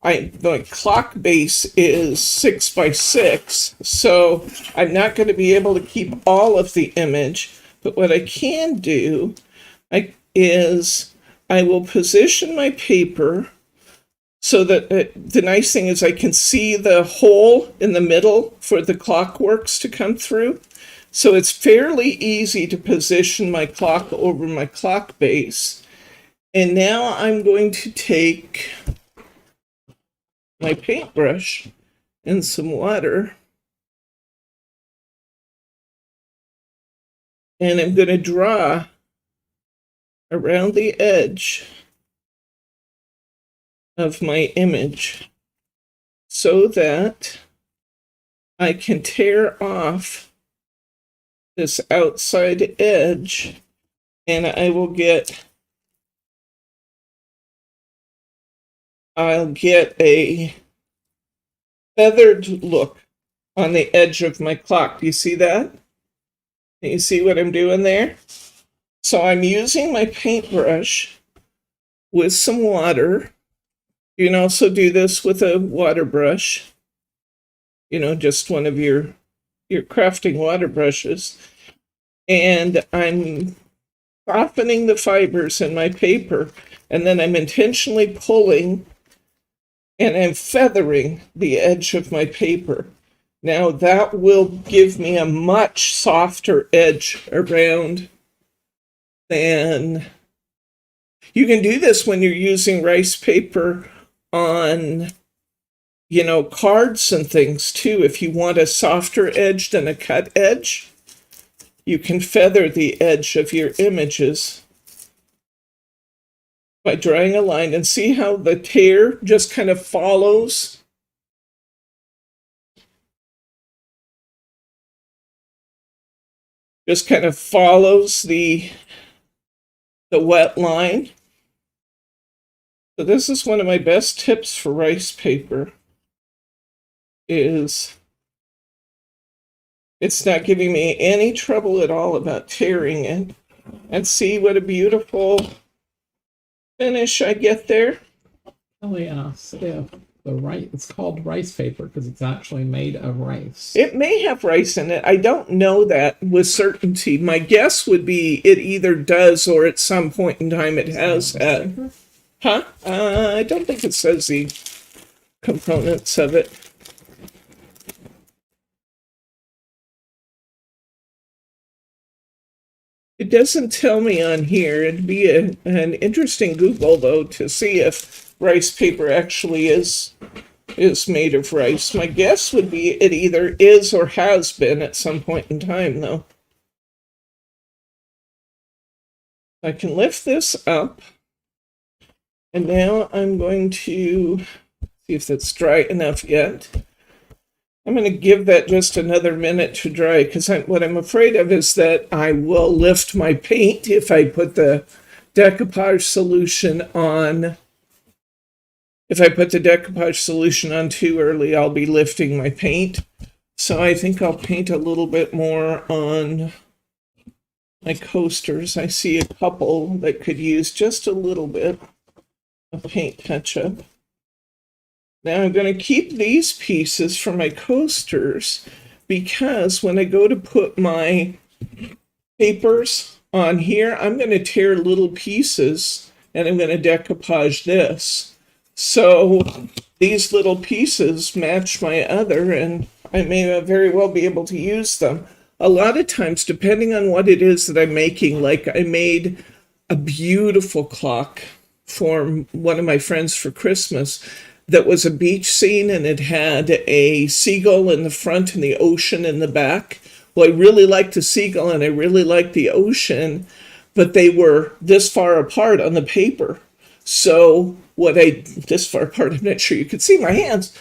The clock base is 6x6, so I'm not going to be able to keep all of the image. But what I can do is I will position my paper so that the nice thing is I can see the hole in the middle for the clockworks to come through. So it's fairly easy to position my clock over my clock base. And now I'm going to take my paintbrush and some water And I'm going to draw around the edge of my image so that I can tear off this outside edge, and I'll get a feathered look on the edge of my clock. Do you see that? Can you see what I'm doing there? So I'm using my paintbrush with some water. You can also do this with a water brush, just one of your crafting water brushes. And I'm softening the fibers in my paper, and then I'm intentionally pulling and I'm feathering the edge of my paper. Now that will give me a much softer edge around than... You can do this when you're using rice paper on, cards and things too. If you want a softer edge than a cut edge, you can feather the edge of your images by drawing a line, and see how the tear just kind of follows. Just kind of follows the wet line. So this is one of my best tips for rice paper, is it's not giving me any trouble at all about tearing it. And see what a beautiful finish I get there. Kelly asks if it's called rice paper because it's actually made of rice. It may have rice in it. I don't know that with certainty. My guess would be it either does, or at some point in time it has had. Huh? I don't think it says the components of it. It doesn't tell me on here. It'd be an interesting Google, though, to see if rice paper actually is made of rice. My guess would be it either is or has been at some point in time, though. I can lift this up, and now I'm going to see if that's dry enough yet. I'm going to give that just another minute to dry, because what I'm afraid of is that I will lift my paint if I put the decoupage solution on. If I put the decoupage solution on too early, I'll be lifting my paint. So I think I'll paint a little bit more on my coasters. I see a couple that could use just a little bit of paint touch-up. Now I'm going to keep these pieces for my coasters, because when I go to put my papers on here, I'm going to tear little pieces and I'm going to decoupage this. So these little pieces match my other, and I may very well be able to use them. A lot of times, depending on what it is that I'm making, like I made a beautiful clock for one of my friends for Christmas that was a beach scene, and it had a seagull in the front and the ocean in the back. Well, I really liked the seagull and I really liked the ocean, but they were this far apart on the paper. So this far apart, I'm not sure you could see my hands.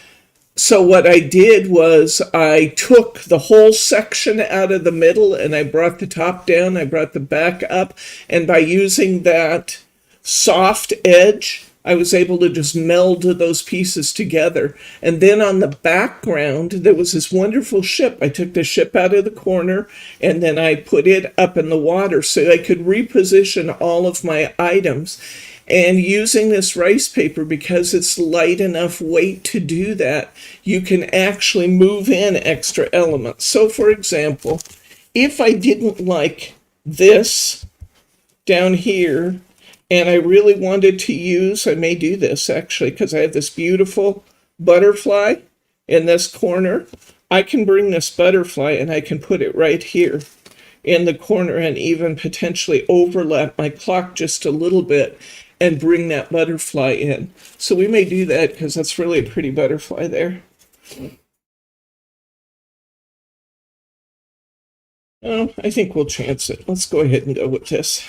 So what I did was I took the whole section out of the middle and I brought the top down, I brought the back up, and by using that soft edge, I was able to just meld those pieces together. And then on the background, there was this wonderful ship. I took the ship out of the corner and then I put it up in the water so I could reposition all of my items. And using this rice paper, because it's light enough weight to do that, you can actually move in extra elements. So for example, if I didn't like this down here, and I really wanted to use, I may do this actually, because I have this beautiful butterfly in this corner. I can bring this butterfly and I can put it right here in the corner and even potentially overlap my clock just a little bit and bring that butterfly in. So we may do that because that's really a pretty butterfly there. Oh, I think we'll chance it. Let's go ahead and go with this.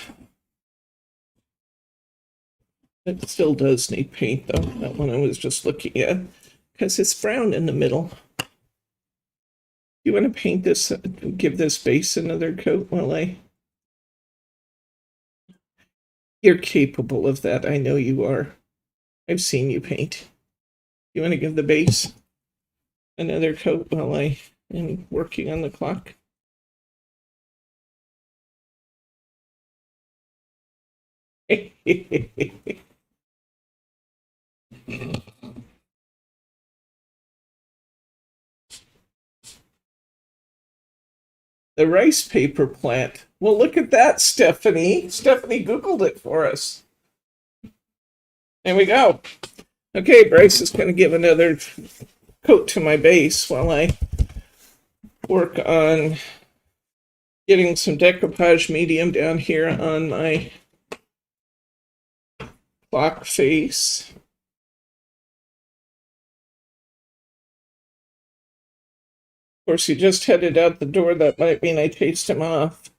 It still does need paint, though. That one I was just looking at, because it's brown in the middle. You want to paint this, give this base another coat while I... You're capable of that. I know you are. I've seen you paint. You want to give the base another coat while I am working on the clock? The rice paper plant. Well, look at that, Stephanie. Stephanie Googled it for us. There we go. Okay, Bryce is going to give another coat to my base while I work on getting some decoupage medium down here on my clock face. Of course, he just headed out the door. That might mean I chased him off.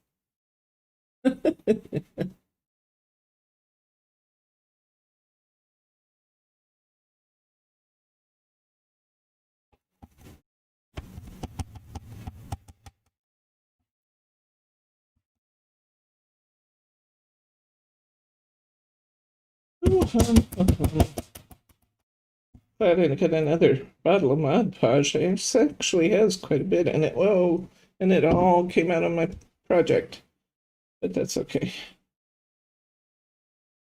Glad I didn't get another bottle of Mod Podge. It actually has quite a bit in it. Whoa. And it all came out on my project. But that's okay.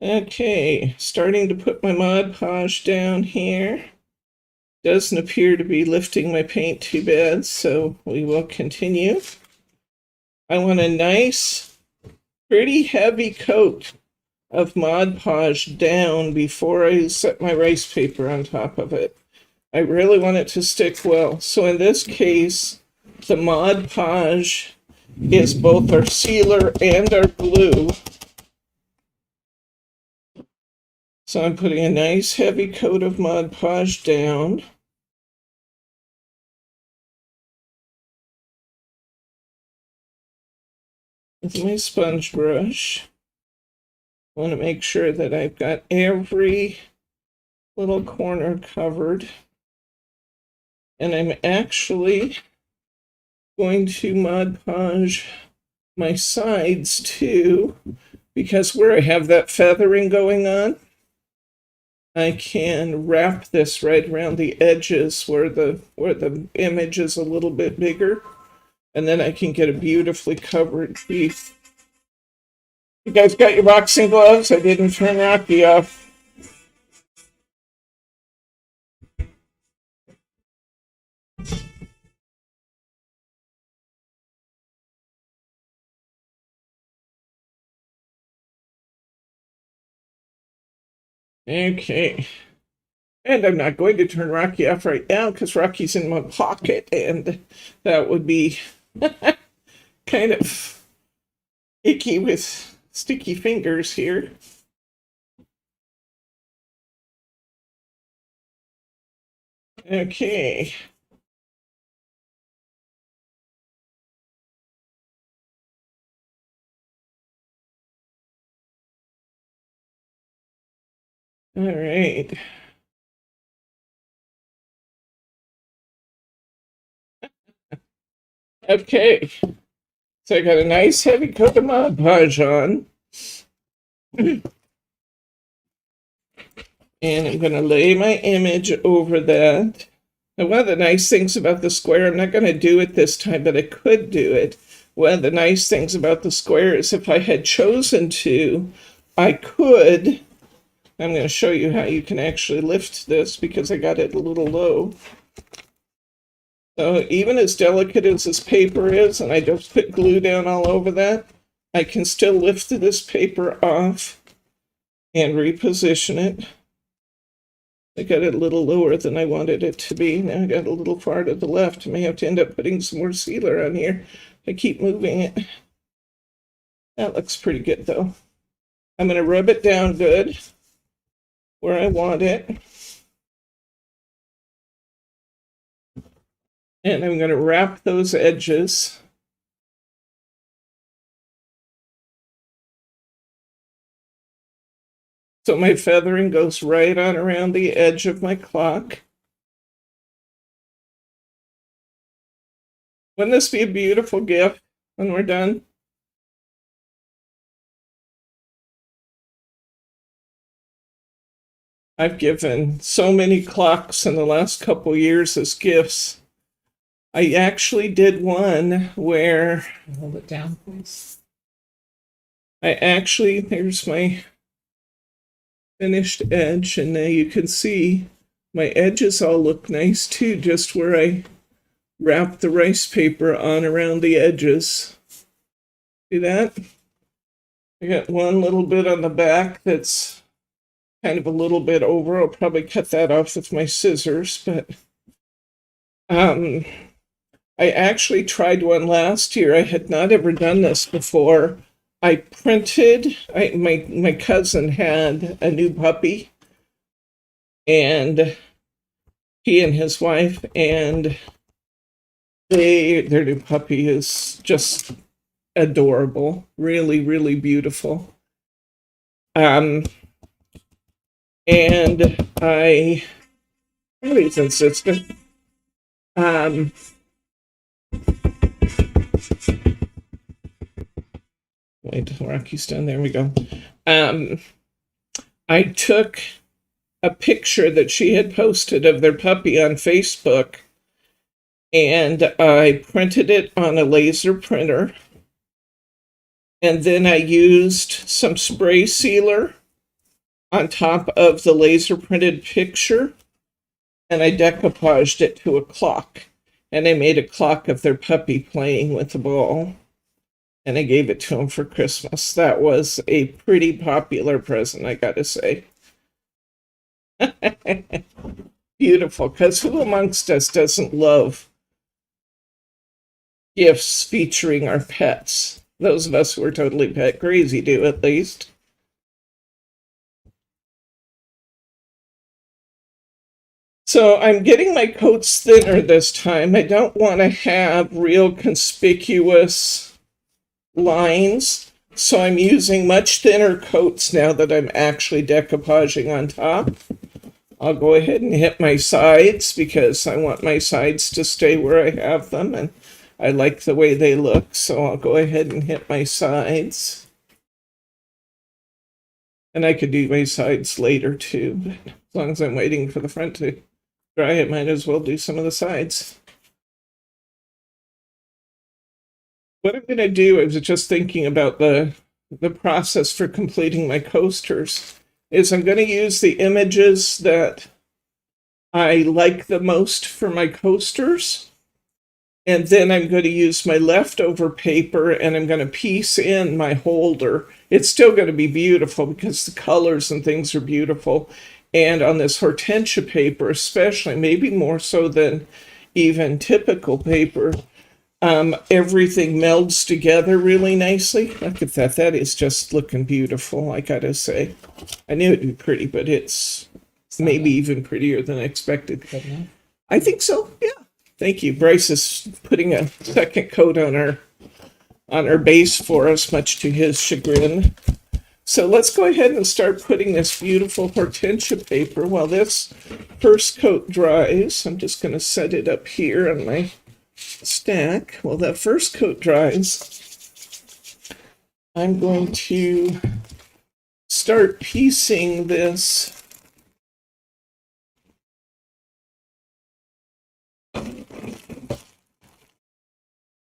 Okay, starting to put my Mod Podge down here. Doesn't appear to be lifting my paint too bad, so we will continue. I want a nice, pretty heavy coat of Mod Podge down before I set my rice paper on top of it. I really want it to stick well. So in this case, the Mod Podge is both our sealer and our glue. So I'm putting a nice heavy coat of Mod Podge down. With my sponge brush. I want to make sure that I've got every little corner covered. And I'm actually going to Mod Podge my sides too, because where I have that feathering going on, I can wrap this right around the edges where the image is a little bit bigger, and then I can get a beautifully covered piece. You guys got your boxing gloves? I didn't turn Rocky off. Okay. And I'm not going to turn Rocky off right now because Rocky's in my pocket, and that would be kind of icky with sticky fingers here. Okay. All right. Okay. So I got a nice heavy coat of Mod Podge on. And I'm going to lay my image over that. And one of the nice things about the square, I'm not going to do it this time, but I could do it. One of the nice things about the square is if I had chosen to, I could. I'm going to show you how you can actually lift this because I got it a little low. So even as delicate as this paper is, and I just put glue down all over that, I can still lift this paper off and reposition it. I got it a little lower than I wanted it to be. Now I got a little far to the left. I may have to end up putting some more sealer on here. I keep moving it. That looks pretty good though. I'm going to rub it down good where I want it. And I'm going to wrap those edges So my feathering goes right on around the edge of my clock. Wouldn't this be a beautiful gift when we're done? I've given so many clocks in the last couple years as gifts. I actually did one where... Hold it down, please. There's my finished edge, and now you can see my edges all look nice too, just where I wrapped the rice paper on around the edges. See that? I got one little bit on the back that's kind of a little bit over. I'll probably cut that off with my scissors, but I actually tried one last year. I had not ever done this before. I printed, my cousin had a new puppy, and he and his wife, and their new puppy is just adorable, really, really beautiful. And I always insisted, wait, Rocky's done, there we go. I took a picture that she had posted of their puppy on Facebook, and I printed it on a laser printer, and then I used some spray sealer on top of the laser printed picture, and I decoupaged it to a clock, and I made a clock of their puppy playing with the ball, and I gave it to him for Christmas. That was a pretty popular present, I gotta say. Beautiful, because who amongst us doesn't love gifts featuring our pets? Those of us who are totally pet crazy do, at least. So I'm getting my coats thinner this time. I don't want to have real conspicuous lines, so I'm using much thinner coats now that I'm actually decoupaging on top. I'll go ahead and hit my sides because I want my sides to stay where I have them, and I like the way they look, so I'll go ahead and hit my sides. And I could do my sides later too, but as long as I'm waiting for the front to dry, I might as well do some of the sides. What I'm going to do, I was just thinking about the process for completing my coasters, is I'm going to use the images that I like the most for my coasters, and then I'm going to use my leftover paper and I'm going to piece in my holder. It's still going to be beautiful because the colors and things are beautiful. And on this hortensia paper, especially, maybe more so than even typical paper, everything melds together really nicely. Look at that. That is just looking beautiful, I gotta say. I knew it'd be pretty, but it's maybe even prettier than I expected. I think so, yeah. Thank you. Bryce is putting a second coat on our base for us, much to his chagrin. So let's go ahead and start putting this beautiful hortensia paper while this first coat dries. I'm just going to set it up here on my stack. While that first coat dries, I'm going to start piecing this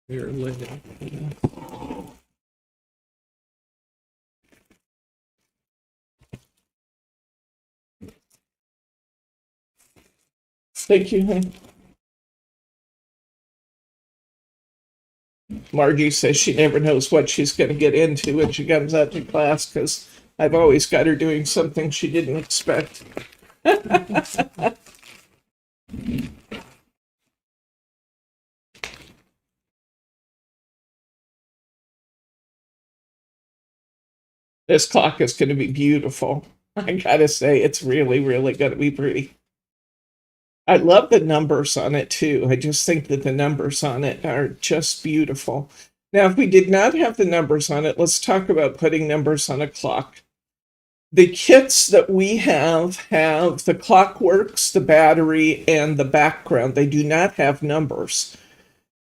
here later. Thank you, honey. Margie says she never knows what she's going to get into when she comes out to class because I've always got her doing something she didn't expect. This clock is going to be beautiful. I gotta say, it's really, really going to be pretty. I love the numbers on it too. I just think that the numbers on it are just beautiful. Now, if we did not have the numbers on it, let's talk about putting numbers on a clock. The kits that we have the clockworks, the battery, and the background. They do not have numbers.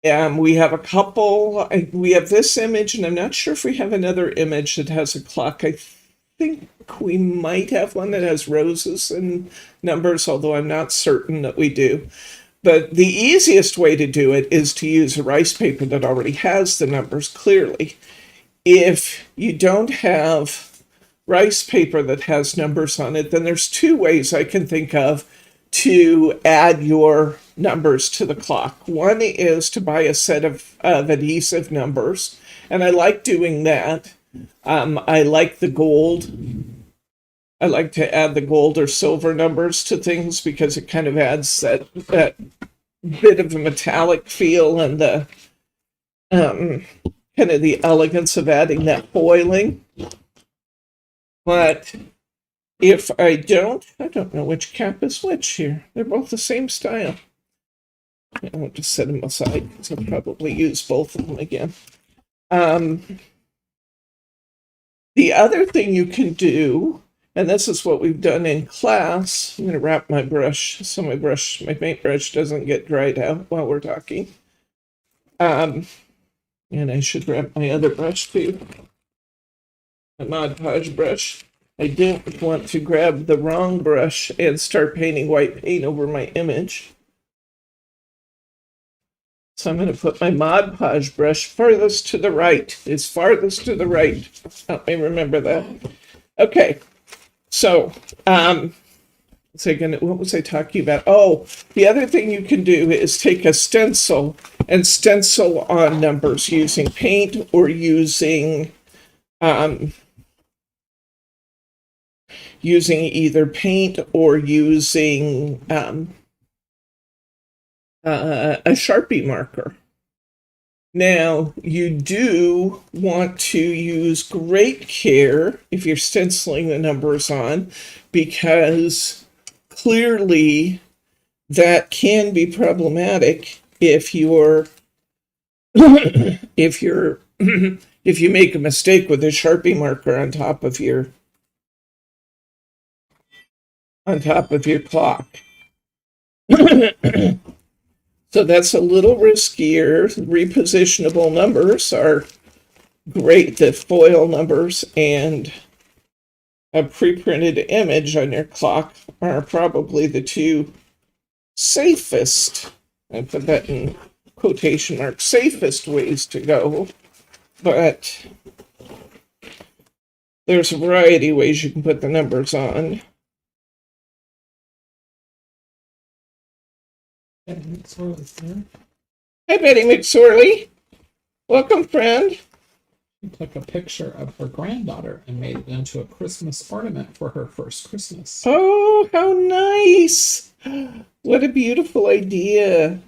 We have a couple. We have this image, and I'm not sure if we have another image that has a clock. I think we might have one that has roses and numbers, although I'm not certain that we do. But the easiest way to do it is to use a rice paper that already has the numbers clearly. If you don't have rice paper that has numbers on it, then there's two ways I can think of to add your numbers to the clock. One is to buy a set of adhesive numbers, and I like doing that. I like the gold. I like to add the gold or silver numbers to things because it kind of adds that bit of a metallic feel and the kind of the elegance of adding that foiling. But if I don't know which cap is which here. They're both the same style. I'll just set them aside because I'll probably use both of them again. The other thing you can do, and this is what we've done in class, I'm going to wrap my brush so my paintbrush doesn't get dried out while we're talking. And I should wrap my other brush too, my Mod Podge brush. I didn't want to grab the wrong brush and start painting white paint over my image. So I'm going to put my Mod Podge brush furthest to the right. It's farthest to the right. Help me remember that. Okay. So, what was I talking about? Oh, the other thing you can do is take a stencil and stencil on numbers using paint or using either paint or using a Sharpie marker. Now, you do want to use great care if you're stenciling the numbers on, because clearly that can be problematic if you're if you make a mistake with a Sharpie marker on top of your clock. So that's a little riskier. Repositionable numbers are great. The foil numbers and a pre-printed image on your clock are probably the two safest, I put that in quotation marks, safest ways to go. But there's a variety of ways you can put the numbers on. Hi, Betty McSorley. Welcome, friend. She took a picture of her granddaughter and made it into a Christmas ornament for her first Christmas. Oh, how nice. What a beautiful idea.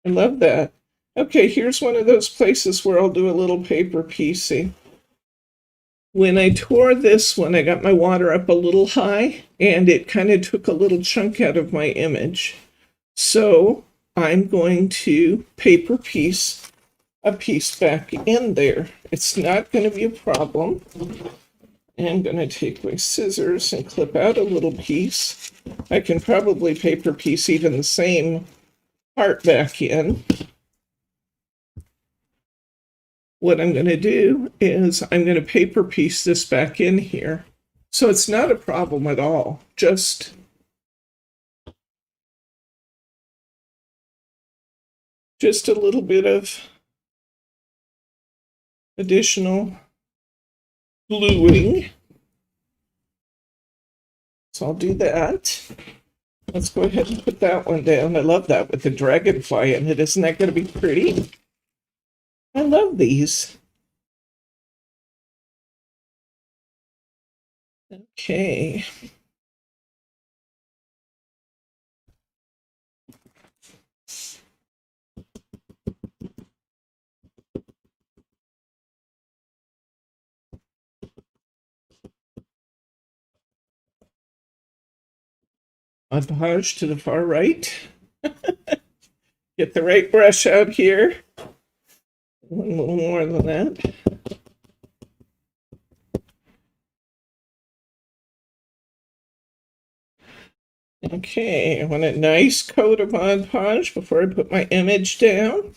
I love that. Okay, here's one of those places where I'll do a little paper piecing. When I tore this one, I got my water up a little high, and it kind of took a little chunk out of my image. So I'm going to paper piece a piece back in there. It's not going to be a problem. I'm going to take my scissors and clip out a little piece. I can probably paper piece even the same part back in. What I'm going to do is I'm going to paper piece this back in here. So it's not a problem at all. Just a little bit of additional gluing. So I'll do that. Let's go ahead and put that one down. I love that with the dragonfly in it. Isn't that going to be pretty? I love these. Okay. Mod Podge to the far right. Get the right brush out here. One little more than that. Okay, I want a nice coat of Mod Podge before I put my image down.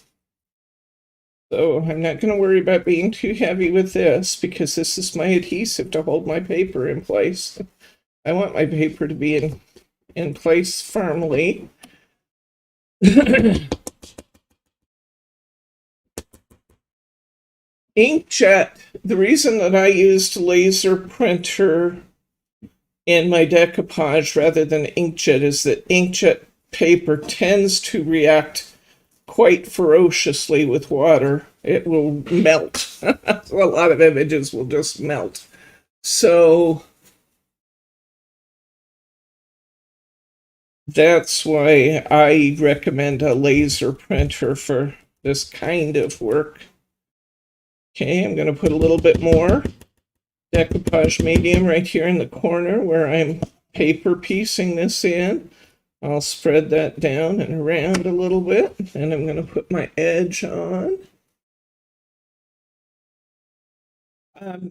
So I'm not going to worry about being too heavy with this because this is my adhesive to hold my paper in place. I want my paper to be in place firmly. Inkjet, the reason that I used laser printer in my decoupage rather than inkjet is that inkjet paper tends to react quite ferociously with water. It will melt. A lot of images will just melt. So that's why I recommend a laser printer for this kind of work. Okay, I'm going to put a little bit more decoupage medium right here in the corner where I'm paper piecing this in. I'll spread that down and around a little bit, and I'm going to put my edge on.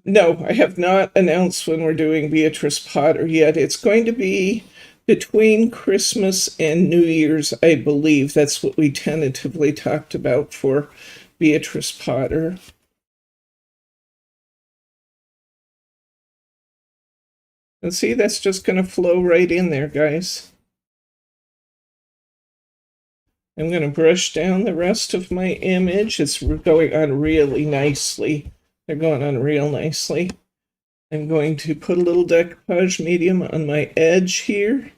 No, I have not announced when we're doing Beatrice Potter yet. It's going to be between Christmas and New Year's, I believe. That's what we tentatively talked about for Beatrice Potter. And see, that's just going to flow right in there, guys. I'm going to brush down the rest of my image. It's going on really nicely. They're going on real nicely. I'm going to put a little decoupage medium on my edge here,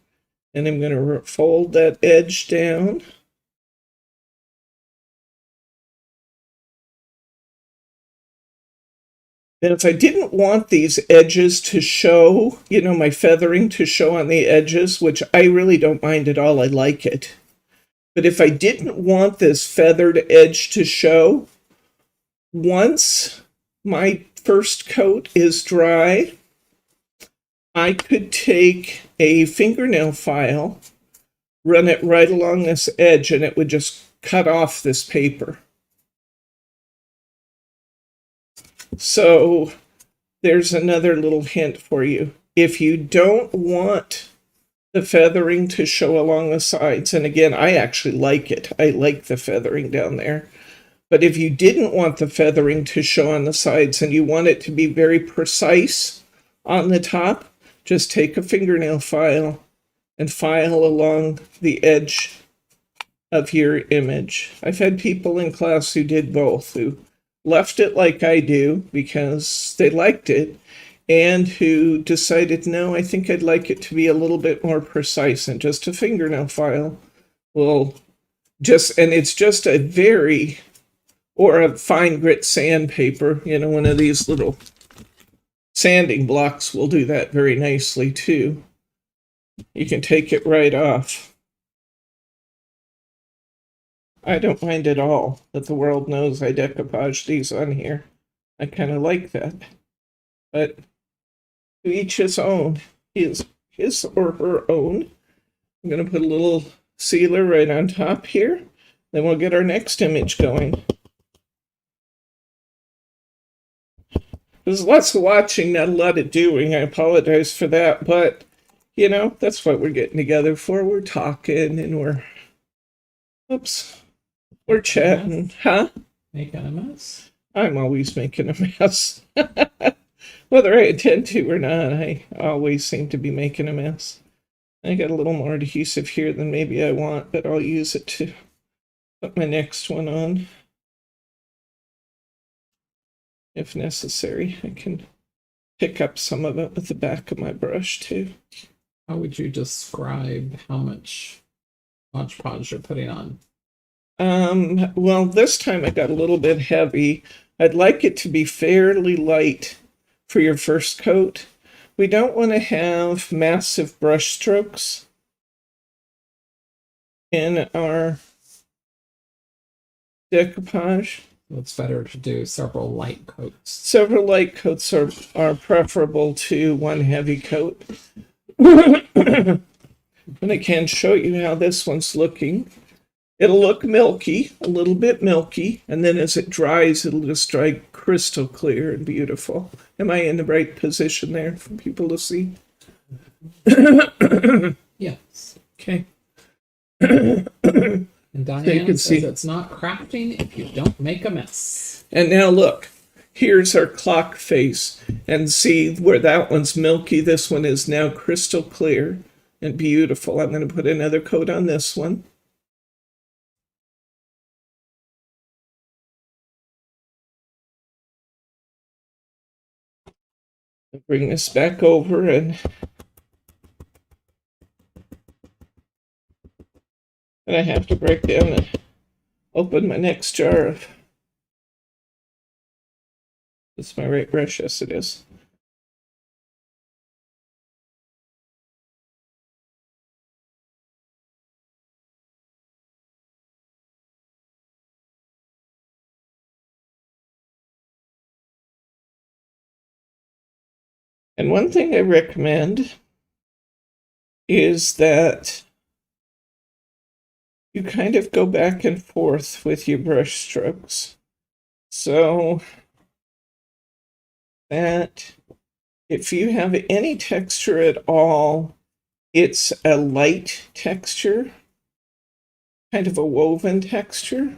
and I'm going to fold that edge down. And if I didn't want these edges to show, you know, my feathering to show on the edges, which I really don't mind at all, I like it. But if I didn't want this feathered edge to show, once my first coat is dry, I could take a fingernail file, run it right along this edge, and it would just cut off this paper. So there's another little hint for you. If you don't want the feathering to show along the sides, and again, I actually like it. I like the feathering down there. But if you didn't want the feathering to show on the sides and you want it to be very precise on the top, just take a fingernail file and file along the edge of your image. I've had people in class who did both, who left it like I do because they liked it, and who decided, no, I think I'd like it to be a little bit more precise, and just a fingernail file will just, and it's just a very, or a fine grit sandpaper, you know, one of these little sanding blocks will do that very nicely too. You can take it right off. I don't mind at all that the world knows I decoupage these on here. I kind of like that. But to each his own, his or her own. I'm going to put a little sealer right on top here. Then we'll get our next image going. There's lots of watching, not a lot of doing. I apologize for that, but, you know, that's what we're getting together for. We're talking and we're chatting. Huh? Making a mess? I'm always making a mess. Whether I intend to or not, I always seem to be making a mess. I got a little more adhesive here than maybe I want, but I'll use it to put my next one on. If necessary, I can pick up some of it with the back of my brush too. How would you describe how much Mod Podge you're putting on? Well, this time I got a little bit heavy. I'd like it to be fairly light for your first coat. We don't want to have massive brush strokes in our decoupage. It's better to do several light coats. Several light coats are preferable to one heavy coat. And I can show you how this one's looking. It'll look milky, a little bit milky, and then as it dries, it'll just dry crystal clear and beautiful. Am I in the right position there for people to see? Yeah, Yes. Okay. And Diane can says see. it's not crafting if you don't make a mess. And now look, here's our clock face. And see where that one's milky, this one is now crystal clear and beautiful. I'm going to put another coat on this one. Bring this back over and I have to break down and open my next jar of. It's my right brush, yes it is. And one thing I recommend is that you kind of go back and forth with your brush strokes. So that if you have any texture at all, it's a light texture, kind of a woven texture.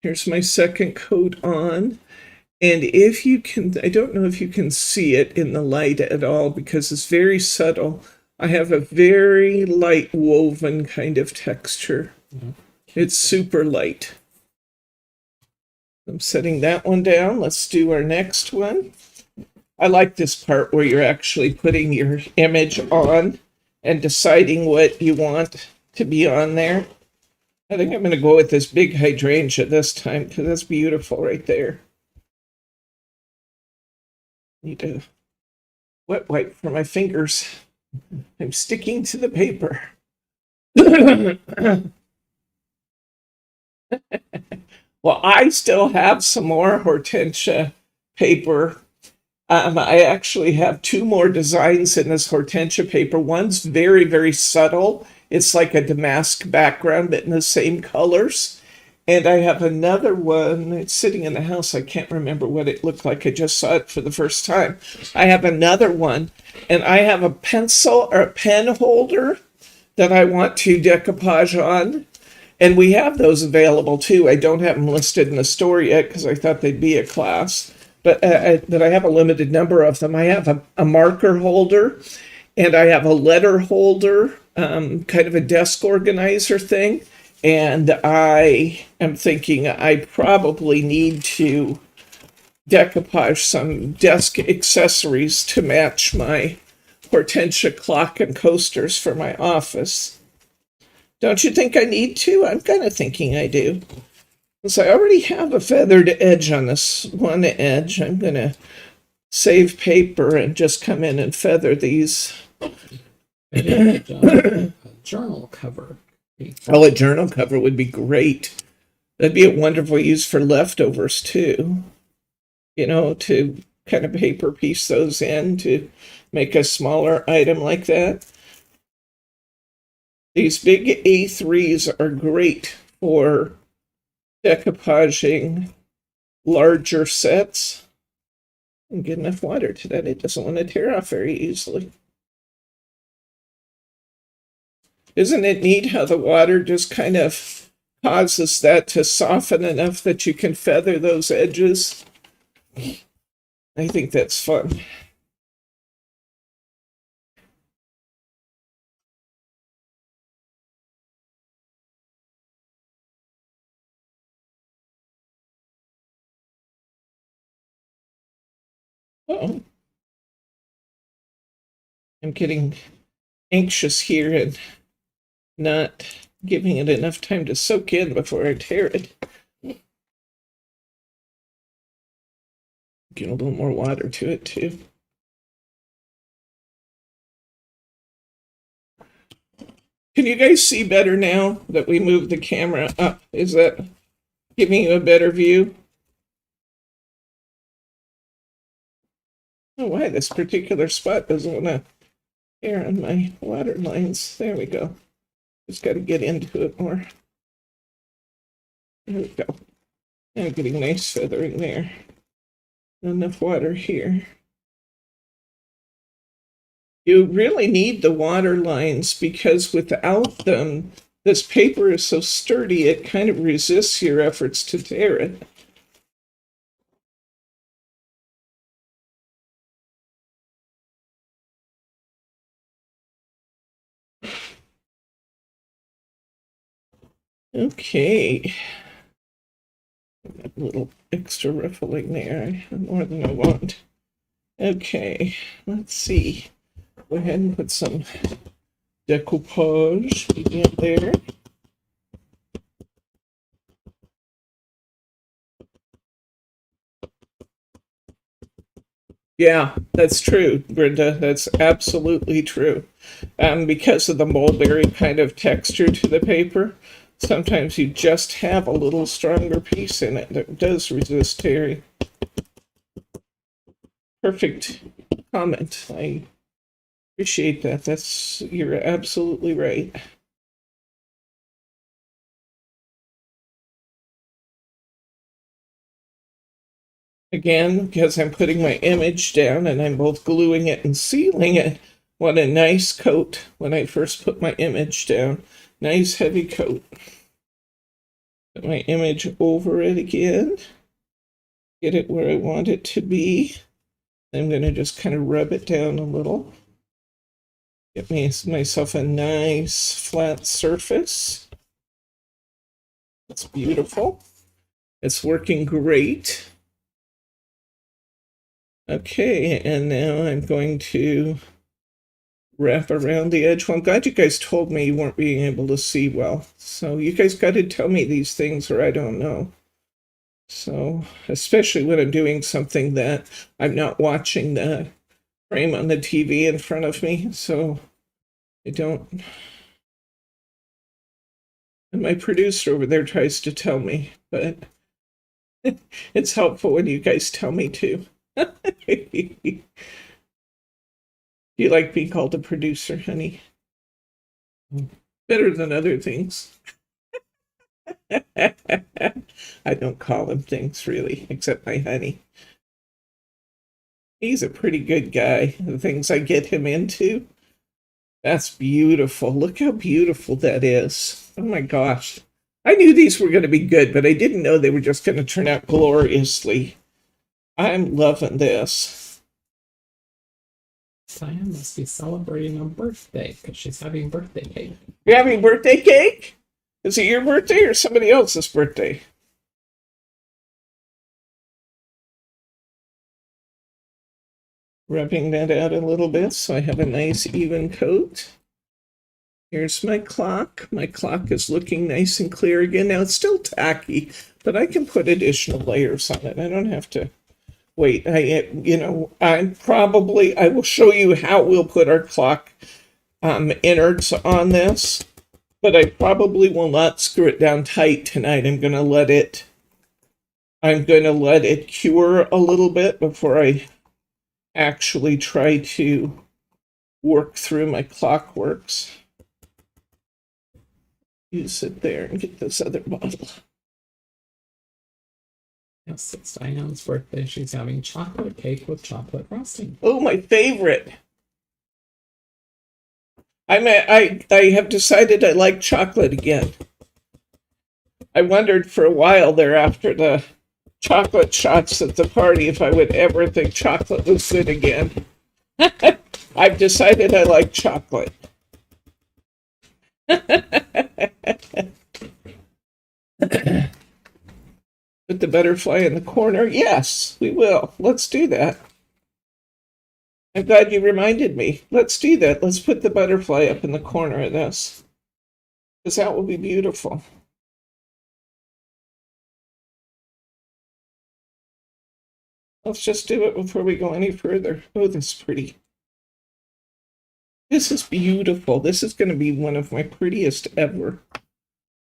Here's my second coat on. And if you can, I don't know if you can see it in the light at all because it's very subtle. I have a very light woven kind of texture. It's super light. I'm setting that one down. Let's do our next one. I like this part where you're actually putting your image on and deciding what you want to be on there. I think I'm going to go with this big hydrangea this time because that's beautiful right there. Need a wet wipe for my fingers. I'm sticking to the paper. Well, I still have some more hortensia paper. I actually have two more designs in this hortensia paper. One's very, very subtle. It's like a damask background, but in the same colors. And I have another one. It's sitting in the house. I can't remember what it looked like. I just saw it for the first time. I have another one, and I have a pencil or a pen holder that I want to decoupage on. And we have those available too. I don't have them listed in the store yet because I thought they'd be a class. But I have a limited number of them. I have a marker holder, and I have a letter holder, kind of a desk organizer thing. And I am thinking I probably need to decoupage some desk accessories to match my hortensia clock and coasters for my office. Don't you think I need to? I'm kind of thinking I do. Since I already have a feathered edge on this one edge, I'm going to save paper and just come in and feather these. A journal cover. Oh, a journal cover would be great. That'd be a wonderful use for leftovers too. You know, to kind of paper piece those in to make a smaller item like that. These big A3s are great for decoupaging larger sets. And get enough water to that. It doesn't want to tear off very easily. Isn't it neat how the water just kind of causes that to soften enough that you can feather those edges? I think that's fun. Uh-oh. I'm getting anxious here and not giving it enough time to soak in before I tear it. Get a little more water to it too. Can you guys see better now that we moved the camera up? Is that giving you a better view? Oh, why this particular spot doesn't want to tear on my water lines. There we go. Just got to get into it more. There we go. I'm getting nice feathering there. Not enough water here. You really need the water lines because without them, this paper is so sturdy, it kind of resists your efforts to tear it. Okay. A little extra ruffling there, more than I want. Okay, let's see. Go ahead and put some decoupage in there. Yeah, that's true, Brenda. That's absolutely true. Because of the mulberry kind of texture to the paper, sometimes you just have a little stronger piece in it that does resist tearing. Perfect comment. I appreciate that. You're absolutely right. Again, because I'm putting my image down and I'm both gluing it and sealing it. What a nice coat when I first put my image down. Nice heavy coat. Put my image over it again. Get it where I want it to be. I'm going to just kind of rub it down a little. Get myself a nice flat surface. It's beautiful. It's working great. Okay, and now I'm going to wrap around the edge. Well, I'm glad you guys told me you weren't being able to see well. So you guys got to tell me these things or I don't know. So, especially when I'm doing something that I'm not watching the frame on the TV in front of me, so I don't. And my producer over there tries to tell me, but it's helpful when you guys tell me too. You like being called a producer, honey? Better than other things. I don't call him things really, except my honey. He's a pretty good guy. The things I get him into, that's beautiful. Look how beautiful that is. Oh my gosh. I knew these were going to be good, but I didn't know they were just going to turn out gloriously. I'm loving this. Diane must be celebrating a birthday because she's having birthday cake. You're having birthday cake? Is it your birthday or somebody else's birthday? Rubbing that out a little bit so I have a nice even coat. Here's my clock. My clock is looking nice and clear again. Now it's still tacky, but I can put additional layers on it. I don't have to wait. I will show you how we'll put our clock innards on this, but I probably will not screw it down tight tonight. I'm going to let it cure a little bit before I actually try to work through my clockworks. You sit there and get this other bottle. Yes, it's Diane's birthday. She's having chocolate cake with chocolate frosting. Oh, my favorite. I have decided I like chocolate again. I wondered for a while there after the chocolate shots at the party if I would ever think chocolate was good again. I've decided I like chocolate. Put the butterfly in the corner. Yes, we will. Let's do that. I'm glad you reminded me. Let's do that. Let's put the butterfly up in the corner of this, because that will be beautiful. Let's just do it before we go any further. Oh, this is pretty. This is beautiful. This is going to be one of my prettiest ever.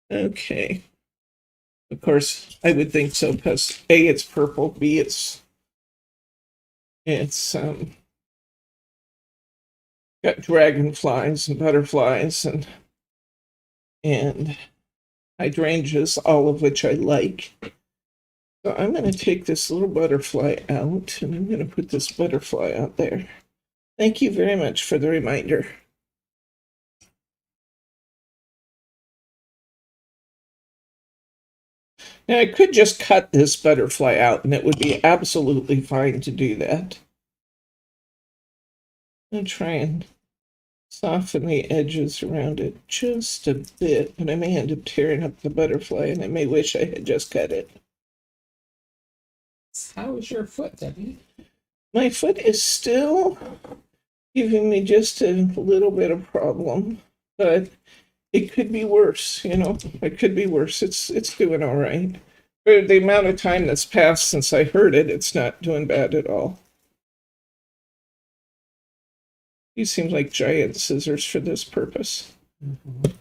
Okay. Of course, I would think so, because A, it's purple, B, it's got dragonflies and butterflies and hydrangeas, all of which I like. So I'm going to take this little butterfly out, and I'm going to put this butterfly out there. Thank you very much for the reminder. Now, I could just cut this butterfly out, and it would be absolutely fine to do that. I'll try and soften the edges around it just a bit, but I may end up tearing up the butterfly, and I may wish I had just cut it. How is your foot, Debbie? My foot is still giving me just a little bit of problem, but it could be worse, you know. It could be worse. It's doing all right. For the amount of time that's passed since I heard it, it's not doing bad at all. These seem like giant scissors for this purpose. Mm-hmm.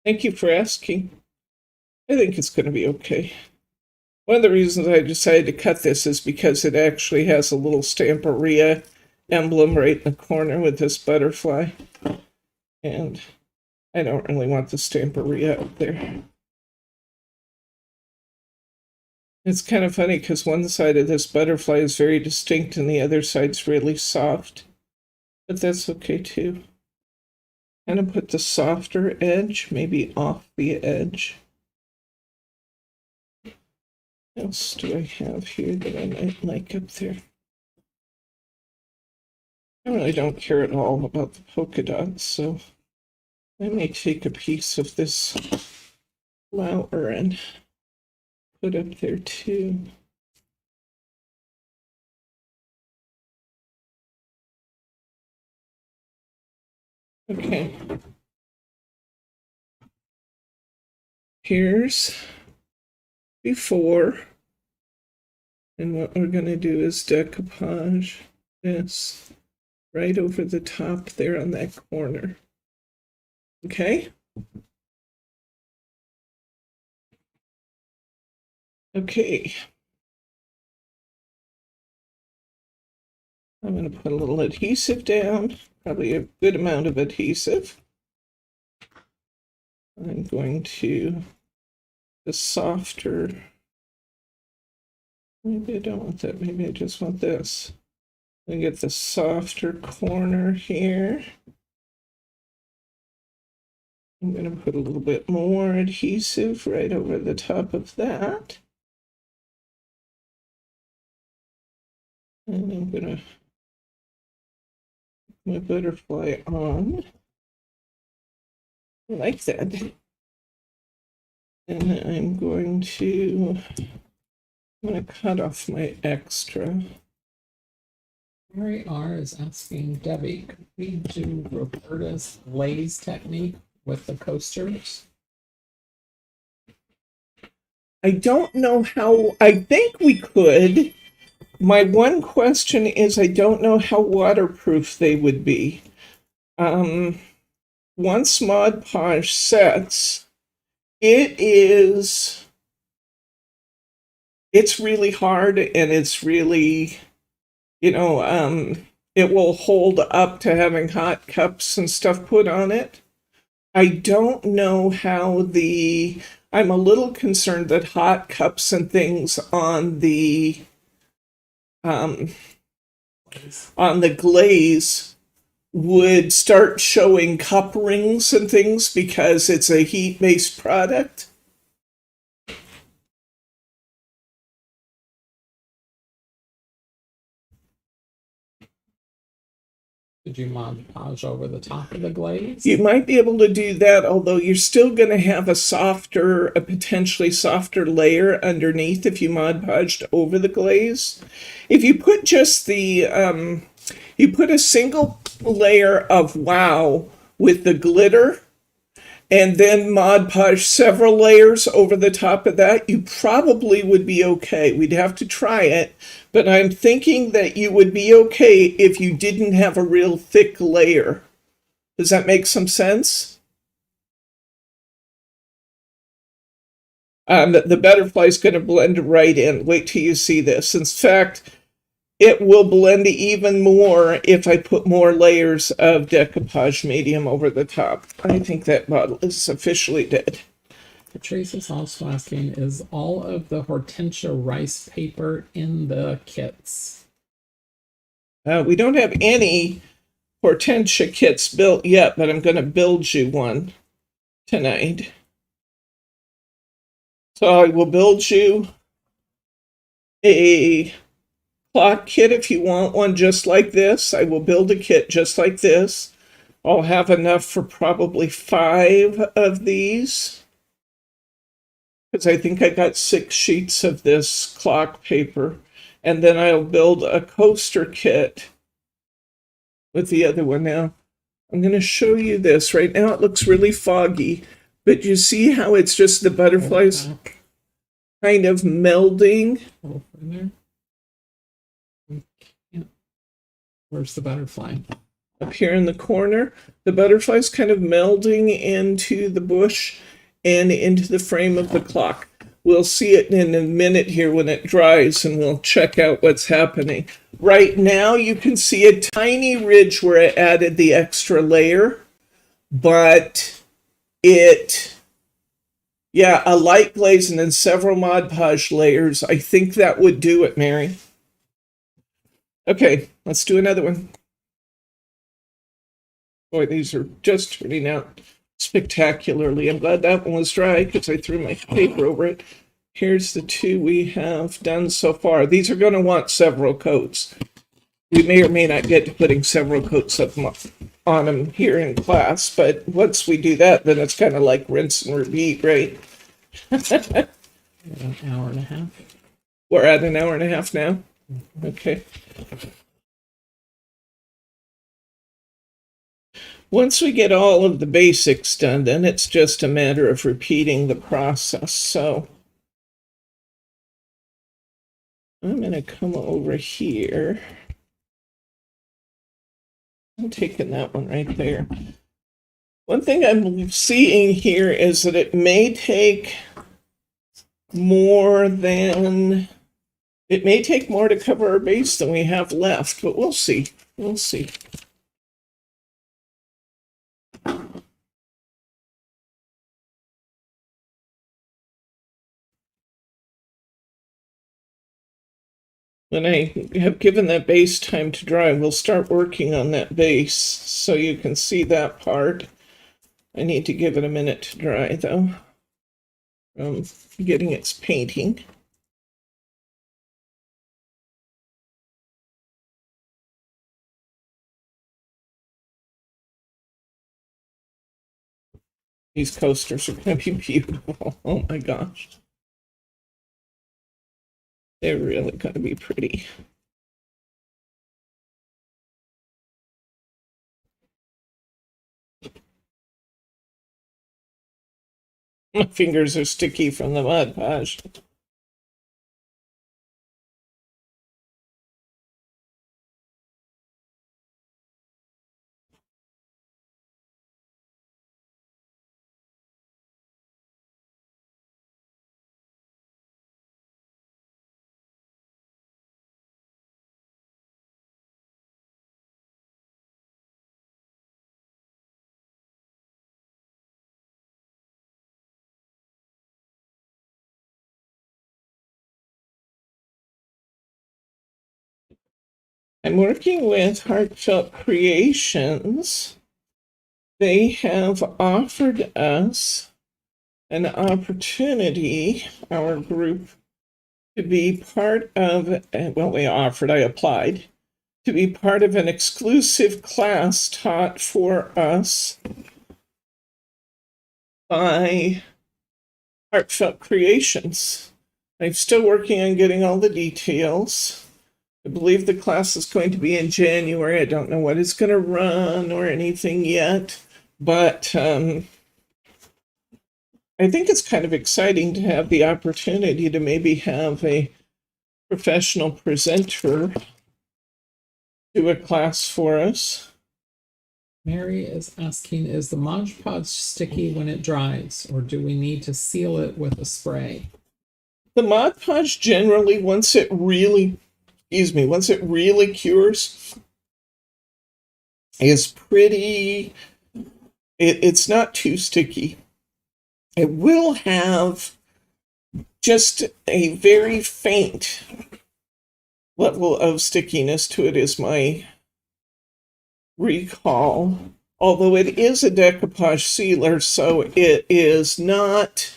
Thank you for asking. I think it's going to be okay. One of the reasons I decided to cut this is because it actually has a little Stamperia emblem right in the corner with this butterfly. And I don't really want the Stamperia up there. It's kind of funny because one side of this butterfly is very distinct and the other side's really soft. But that's okay too. Kind of put the softer edge maybe off the edge. What else do I have here that I might like up there? I really don't care at all about the polka dots, so I may take a piece of this flower and put up there too. Okay. Here's before. And what we're going to do is decoupage this right over the top there on that corner. Okay? Okay. I'm going to put a little adhesive down, probably a good amount of adhesive. I'm going to the softer. Maybe I don't want that. Maybe I just want this. I get the softer corner here. I'm going to put a little bit more adhesive right over the top of that. And I'm going to put my butterfly on. I like that. And I'm going to cut off my extra. Mary R is asking Debbie, could we do Roberta's glaze technique with the coasters? I don't know how. I think we could. My one question is I don't know how waterproof they would be. Once Mod Podge sets, it's really hard and it's really, you know, it will hold up to having hot cups and stuff put on it. I don't know how I'm a little concerned that hot cups and things on the glaze would start showing cup rings and things because it's a heat-based product. Did you Mod Podge over the top of the glaze? You might be able to do that, although you're still going to have a potentially softer layer underneath if you Mod Podged over the glaze. If you put just you put a single layer of wow with the glitter, and then Mod Podge several layers over the top of that, you probably would be okay. We'd have to try it, but I'm thinking that you would be okay if you didn't have a real thick layer. Does that make some sense? The butterfly's going to blend right in. Wait till you see this. In fact, it will blend even more if I put more layers of decoupage medium over the top. I think that bottle is officially dead. Patrice is also asking, is all of the Hortensia rice paper in the kits? We don't have any Hortensia kits built yet, but I'm going to build you one tonight. So I will build you a clock kit if you want one just like this. I will build a kit just like this. I'll have enough for probably 5 of these, because I think I got 6 sheets of this clock paper. And then I'll build a coaster kit with the other one. Now, I'm going to show you this. Right now it looks really foggy, but you see how it's just the butterflies kind of melding? Where's the butterfly? Up here in the corner. The butterfly's kind of melding into the bush and into the frame of the clock. We'll see it in a minute here when it dries, and we'll check out what's happening. Right now you can see a tiny ridge where I added the extra layer, but a light glaze and then several Mod Podge layers. I think that would do it, Mary. Okay, let's do another one. Boy, these are just turning out spectacularly. I'm glad that one was dry because I threw my paper over it. Here's the 2 we have done so far. These are going to want several coats. We may or may not get to putting several coats of them on them here in class, but once we do that, then it's kind of like rinse and repeat, right? An hour and a half. We're at an hour and a half now? Okay. Once we get all of the basics done, then it's just a matter of repeating the process. So I'm going to come over here. I'm taking that one right there. One thing I'm seeing here is that it may take more to cover our base than we have left, but we'll see. We'll see. When I have given that base time to dry, we'll start working on that base so you can see that part. I need to give it a minute to dry, though, from getting its painting. These coasters are going to be beautiful. Oh my gosh. They're really going to be pretty. My fingers are sticky from the Mod Podge. I'm working with Heartfelt Creations. They have offered us an opportunity, our group, to be part of, well, I applied, to be part of an exclusive class taught for us by Heartfelt Creations. I'm still working on getting all the details. I believe the class is going to be in January. I don't know what it's going to run or anything yet, but I think it's kind of exciting to have the opportunity to maybe have a professional presenter do a class for us. Mary is asking, is the Mod Podge sticky when it dries, or do we need to seal it with a spray? The Mod Podge generally, once it really cures, is pretty, it's not too sticky. It will have just a very faint level of stickiness to it, is my recall. Although it is a decoupage sealer, so it is not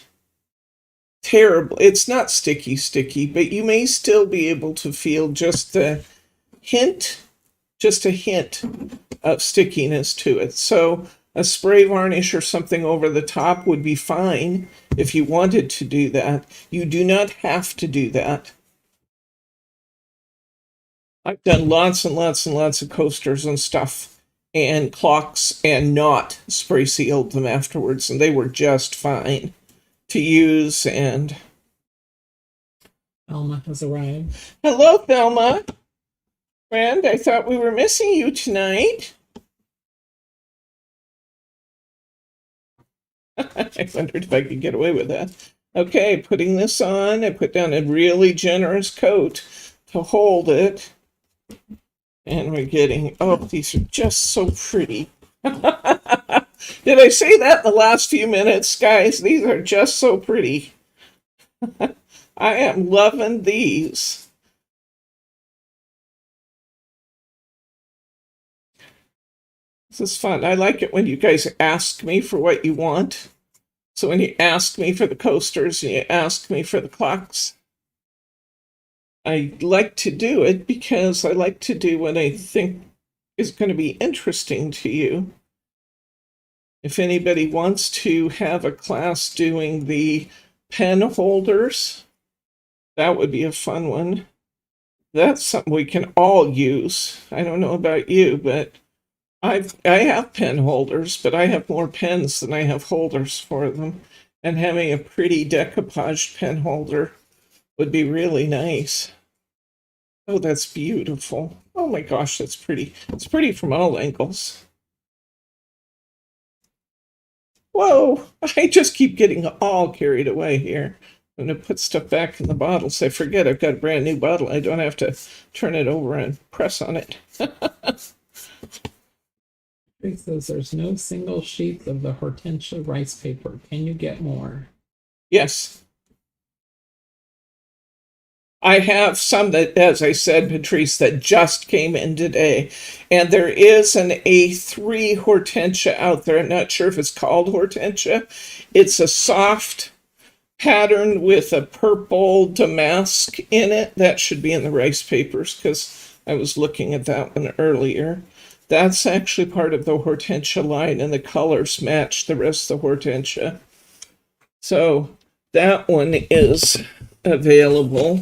terrible. It's not sticky, but you may still be able to feel just a hint of stickiness to it. So a spray varnish or something over the top would be fine if you wanted to do that. You do not have to do that. I've done lots and lots and lots of coasters and stuff and clocks and not spray sealed them afterwards, and they were just fine to use. And Thelma has arrived. hello, Thelma. Friend, I thought we were missing you tonight. I wondered if I could get away with that. Okay, putting this on, I put down a really generous coat to hold it. And we're getting, oh, these are just so pretty. Did I say that in the last few minutes, guys? These are just so pretty. I am loving these. This is fun. I like it when you guys ask me for what you want. So when you ask me for the coasters and you ask me for the clocks, I like to do it because I like to do what I think is going to be interesting to you. If anybody wants to have a class doing the pen holders, that would be a fun one. That's something we can all use. I don't know about you, but I have pen holders, but I have more pens than I have holders for them. And having a pretty decoupaged pen holder would be really nice. Oh, that's beautiful. Oh my gosh, that's pretty. It's pretty from all angles. Whoa, I just keep getting all carried away here. I'm going to put stuff back in the bottles. I forget I've got a brand new bottle. I don't have to turn it over and press on it. It says there's no single sheets of the Hortensia rice paper. Can you get more? Yes. I have some that, as I said, Patrice, that just came in today. And there is an A3 Hortensia out there. I'm not sure if it's called Hortensia. It's a soft pattern with a purple damask in it. That should be in the rice papers because I was looking at that one earlier. That's actually part of the Hortensia line, and the colors match the rest of the Hortensia. So that one is available.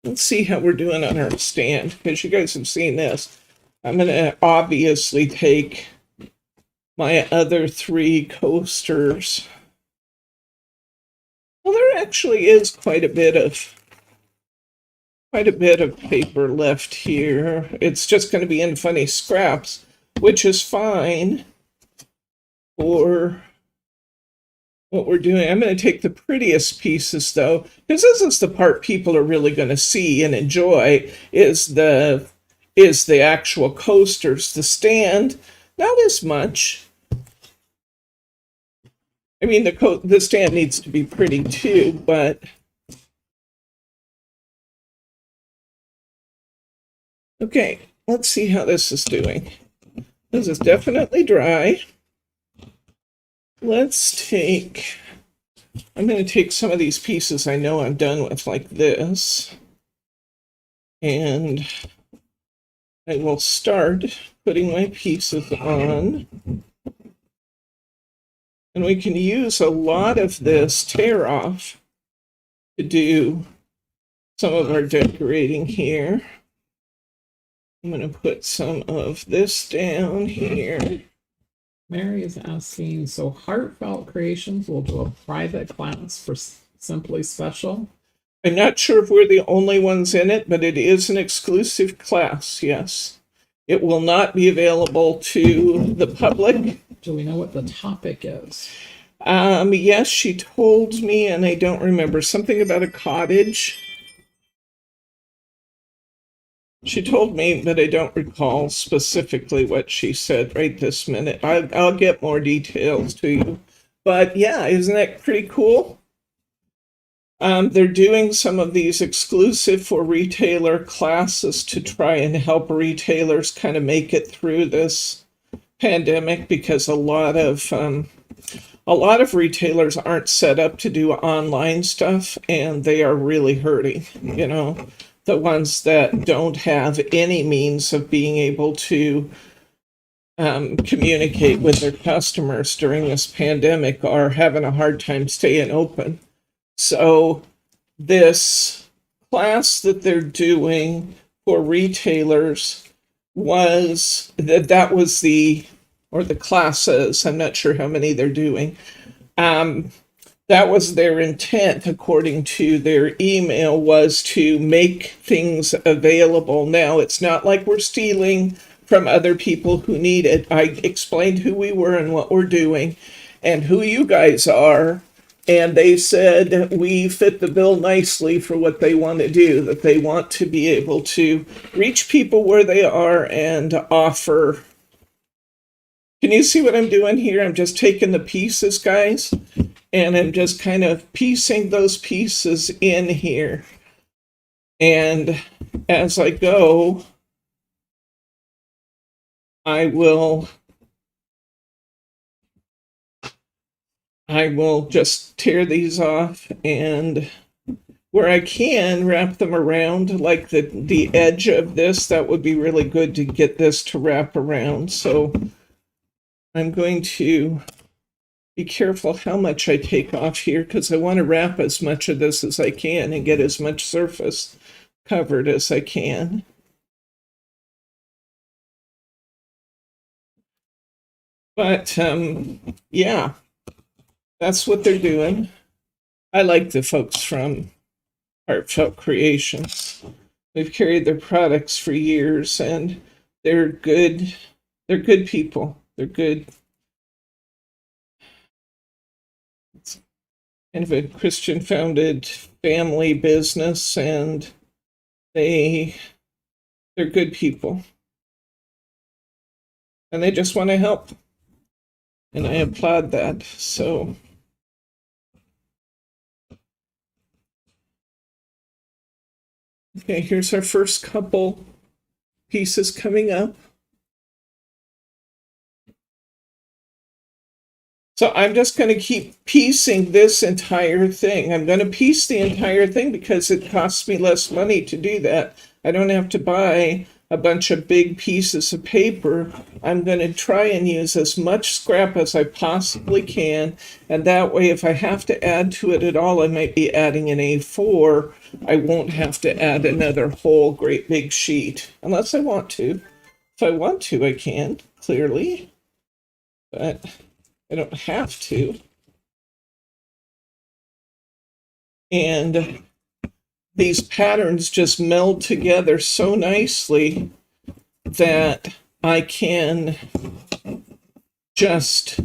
Let's see how we're doing on our stand, because you guys have seen this. I'm going to obviously take my other 3 coasters. Well, there actually is quite a bit of paper left here. It's just going to be in funny scraps, which is fine for what we're doing. I'm going to take the prettiest pieces, though, because this is the part people are really going to see and enjoy, is the actual coasters. The stand, not as much. I mean, the stand needs to be pretty too, but okay, let's see how this is doing. This is definitely dry. I'm going to take some of these pieces I know I'm done with, like this, and I will start putting my pieces on. And we can use a lot of this tear off to do some of our decorating here. I'm going to put some of this down here. Mary is asking, so Heartfelt Creations will do a private class for Simply Special? I'm not sure if we're the only ones in it, but it is an exclusive class, yes. It will not be available to the public. Do we know what the topic is? Yes, she told me, and I don't remember, something about a cottage. She told me, but I don't recall specifically what she said right this minute. I'll get more details to you But yeah, isn't that pretty cool? They're doing some of these exclusive for retailer classes to try and help retailers kind of make it through this pandemic, because a lot of retailers aren't set up to do online stuff, and they are really hurting. The ones that don't have any means of being able to communicate with their customers during this pandemic are having a hard time staying open. So this class that they're doing for retailers was that was the classes, I'm not sure how many they're doing. That was their intent, according to their email, was to make things available. Now, it's not like we're stealing from other people who need it. I explained who we were and what we're doing and who you guys are. And they said we fit the bill nicely for what they want to do, that they want to be able to reach people where they are and offer. Can you see what I'm doing here? I'm just taking the pieces, guys, and I'm just kind of piecing those pieces in here. And as I go, I will just tear these off, and where I can wrap them around, like the edge of this, that would be really good to get this to wrap around. So I'm going to be careful how much I take off here, because I want to wrap as much of this as I can and get as much surface covered as I can. But yeah, that's what they're doing. I like the folks from Heartfelt Creations. They've carried their products for years, and they're good. They're good people. They're good. It's kind of a Christian-founded family business, and they're good people, and they just want to help, and I applaud that. So okay, here's our first couple pieces coming up. So I'm just going to keep piecing this entire thing. I'm going to piece the entire thing because it costs me less money to do that. I don't have to buy a bunch of big pieces of paper. I'm going to try and use as much scrap as I possibly can. And that way, if I have to add to it at all, I might be adding an A4. I won't have to add another whole great big sheet, unless I want to. If I want to, I can, clearly. But I don't have to. And these patterns just meld together so nicely that I can just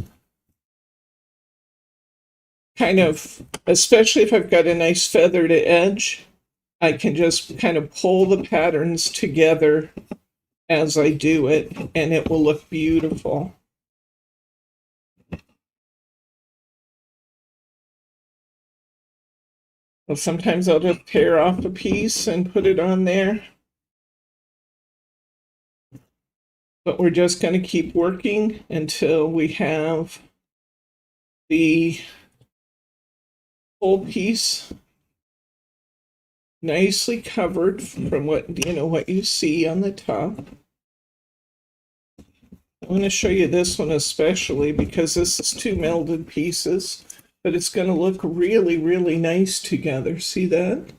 kind of, especially if I've got a nice feathered edge, I can just kind of pull the patterns together as I do it, and it will look beautiful. Well, sometimes I'll just tear off a piece and put it on there. But we're just going to keep working until we have the whole piece nicely covered from what you see on the top. I want to show you this one especially because this is two melded pieces, but it's going to look really, really nice together. See that?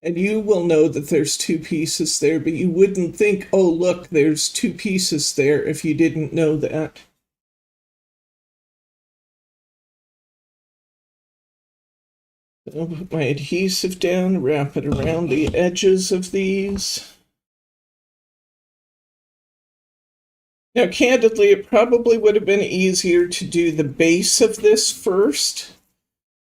And you will know that there's two pieces there, but you wouldn't think, oh, look, there's two pieces there if you didn't know that. I'll put my adhesive down, wrap it around the edges of these. Now, candidly, it probably would have been easier to do the base of this first.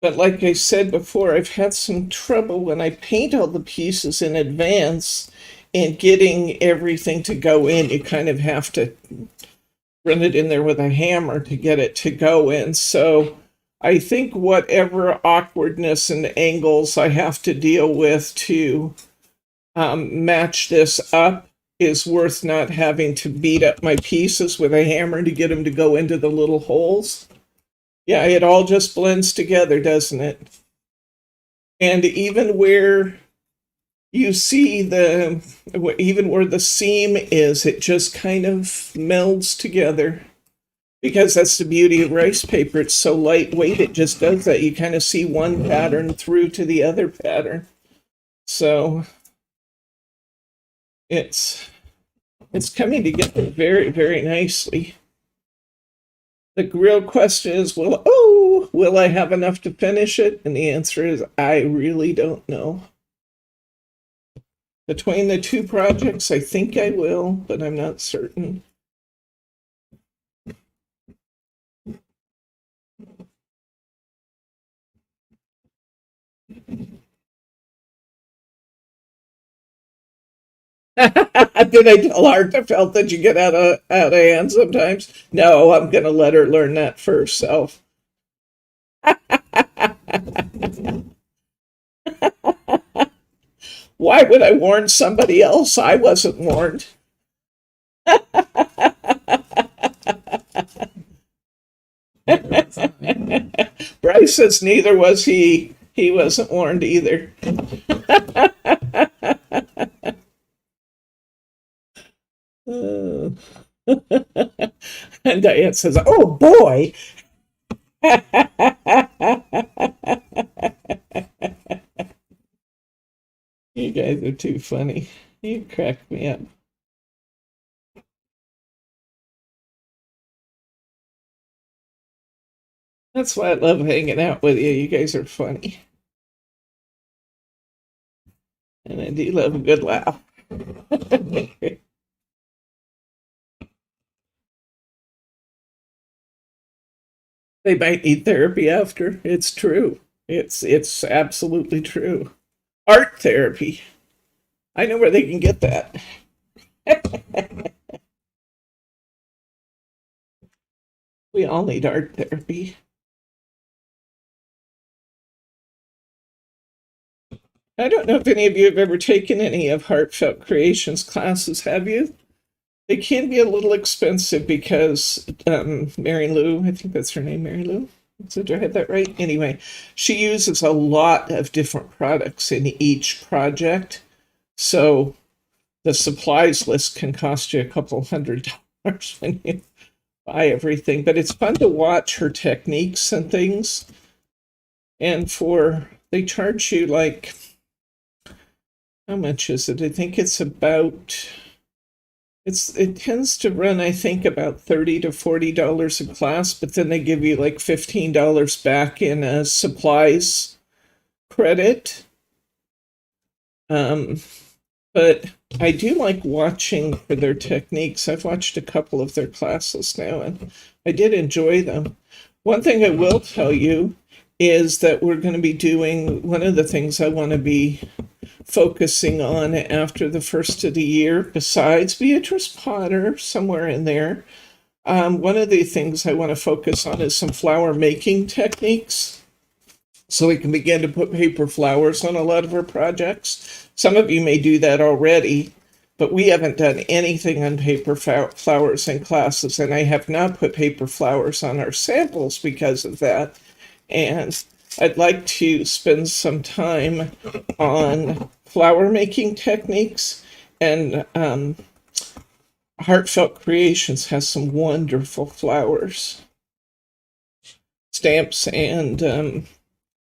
But like I said before, I've had some trouble when I paint all the pieces in advance and getting everything to go in. You kind of have to run it in there with a hammer to get it to go in. So I think whatever awkwardness and angles I have to deal with to match this up is worth not having to beat up my pieces with a hammer to get them to go into the little holes. Yeah, it all just blends together, doesn't it? And even where you see even where the seam is, it just kind of melds together. Because that's the beauty of rice paper. It's so lightweight, it just does that. You kind of see one pattern through to the other pattern. So it's coming together very, very nicely. The real question is, will I have enough to finish it? And the answer is, I really don't know. Between the two projects, I think I will, but I'm not certain. Did I tell Artefelt that you get out of hand sometimes? No, I'm going to let her learn that for herself. Why would I warn somebody else? I wasn't warned. Bryce says neither was he. He wasn't warned either. And Diane says, "Oh boy." You guys are too funny. You crack me up. That's why I love hanging out with you. You guys are funny. And I do love a good laugh. They might need therapy after. It's true. It's absolutely true. Art therapy. I know where they can get that. We all need art therapy. I don't know if any of you have ever taken any of Heartfelt Creations classes, have you? They can be a little expensive because Mary Lou, I think that's her name, Mary Lou. So did I have that right? Anyway, she uses a lot of different products in each project. So the supplies list can cost you a couple $100 when you buy everything. But it's fun to watch her techniques and things. And they charge you like, how much is it? I think it's about, it tends to run, I think, about $30 to $40 a class, but then they give you like $15 back in a supplies credit. But I do like watching for their techniques. I've watched a couple of their classes now, and I did enjoy them. One thing I will tell you is that we're going to be doing, one of the things I want to be focusing on after the first of the year, besides Beatrice Potter, somewhere in there, one of the things I want to focus on is some flower making techniques. So we can begin to put paper flowers on a lot of our projects. Some of you may do that already, but we haven't done anything on paper flowers in classes, and I have not put paper flowers on our samples because of that. And I'd like to spend some time on flower making techniques, and Heartfelt Creations has some wonderful flowers, stamps, and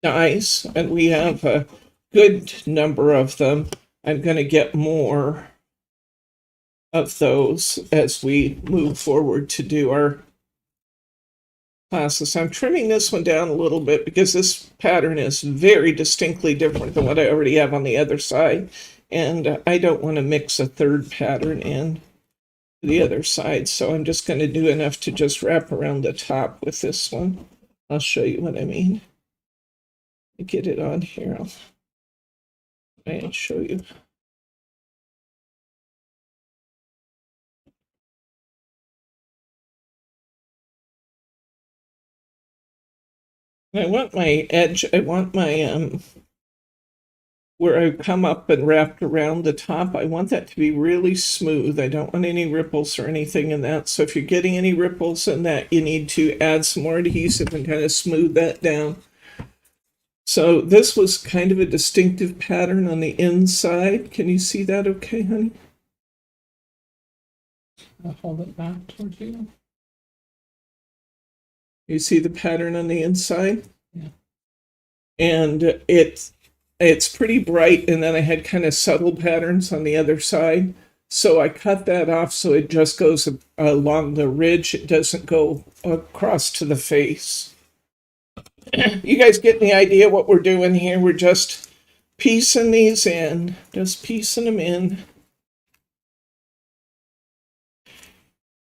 dies, and we have a good number of them. I'm going to get more of those as we move forward to do our classes. I'm trimming this one down a little bit because this pattern is very distinctly different than what I already have on the other side, and I don't want to mix a third pattern in the other side, so I'm just going to do enough to just wrap around the top with this one. I'll show you what I mean. Get it on here. I'll try and show you. I want my edge, I want my, where I come up and wrapped around the top, I want that to be really smooth. I don't want any ripples or anything in that. So if you're getting any ripples in that, you need to add some more adhesive and kind of smooth that down. So this was kind of a distinctive pattern on the inside. Can you see that okay, honey? I'll hold it back towards you. You see the pattern on the inside? Yeah. And it's pretty bright, and then I had kind of subtle patterns on the other side. So I cut that off so it just goes along the ridge. It doesn't go across to the face. You guys get the idea what we're doing here? We're just piecing these in, just piecing them in.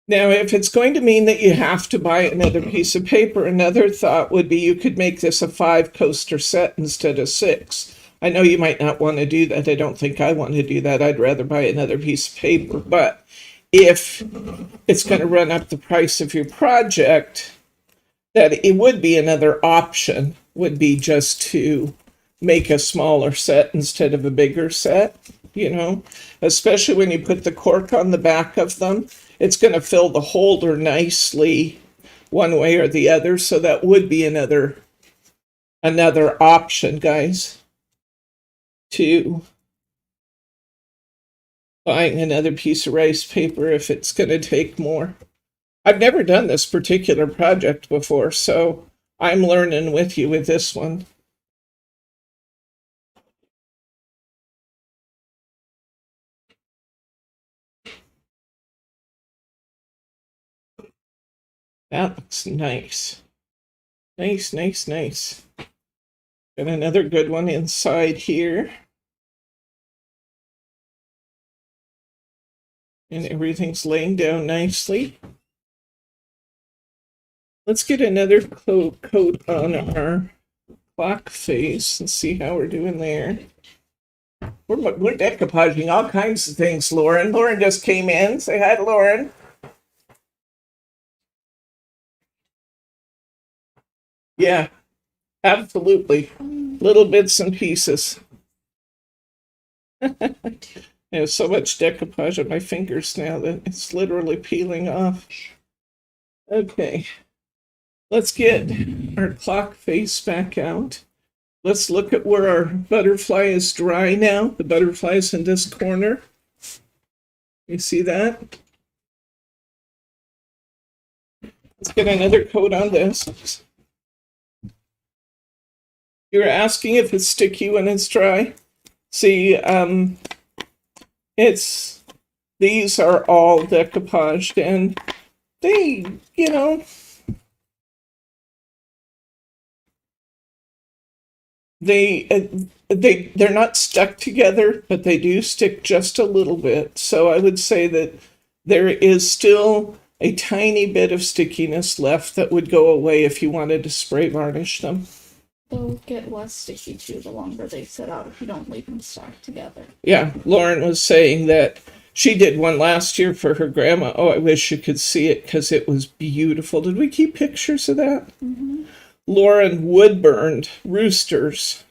Now, if it's going to mean that you have to buy another piece of paper, another thought would be you could make this a 5-coaster set instead of 6. I know you might not want to do that. I don't think I want to do that. I'd rather buy another piece of paper. But if it's going to run up the price of your project, that it would be another option, would be just to make a smaller set instead of a bigger set, you know, especially when you put the cork on the back of them. It's going to fill the holder nicely one way or the other. So that would be another option, guys, to buying another piece of rice paper if it's going to take more. I've never done this particular project before, so I'm learning with you with this one. That looks nice. Nice, nice, nice. Got another good one inside here. And everything's laying down nicely. Let's get another coat on our clock face and see how we're doing there. We're decoupaging all kinds of things, Lauren. Lauren just came in. Say hi to Lauren. Yeah, absolutely. Little bits and pieces. I have so much decoupage on my fingers now that it's literally peeling off. Okay, let's get our clock face back out. Let's look at where our butterfly is dry now. The butterfly is in this corner. You see that? Let's get another coat on this. You were asking if it's sticky when it's dry. See, these are all decoupaged, and they, you know, they're not stuck together, but they do stick just a little bit. So I would say that there is still a tiny bit of stickiness left that would go away if you wanted to spray varnish them. They'll get less sticky too the longer they sit out if you don't leave them stuck together. Yeah, Lauren was saying that she did one last year for her grandma. Oh, I wish you could see it because it was beautiful. Did we keep pictures of that? Mm-hmm. Lauren wood burned roosters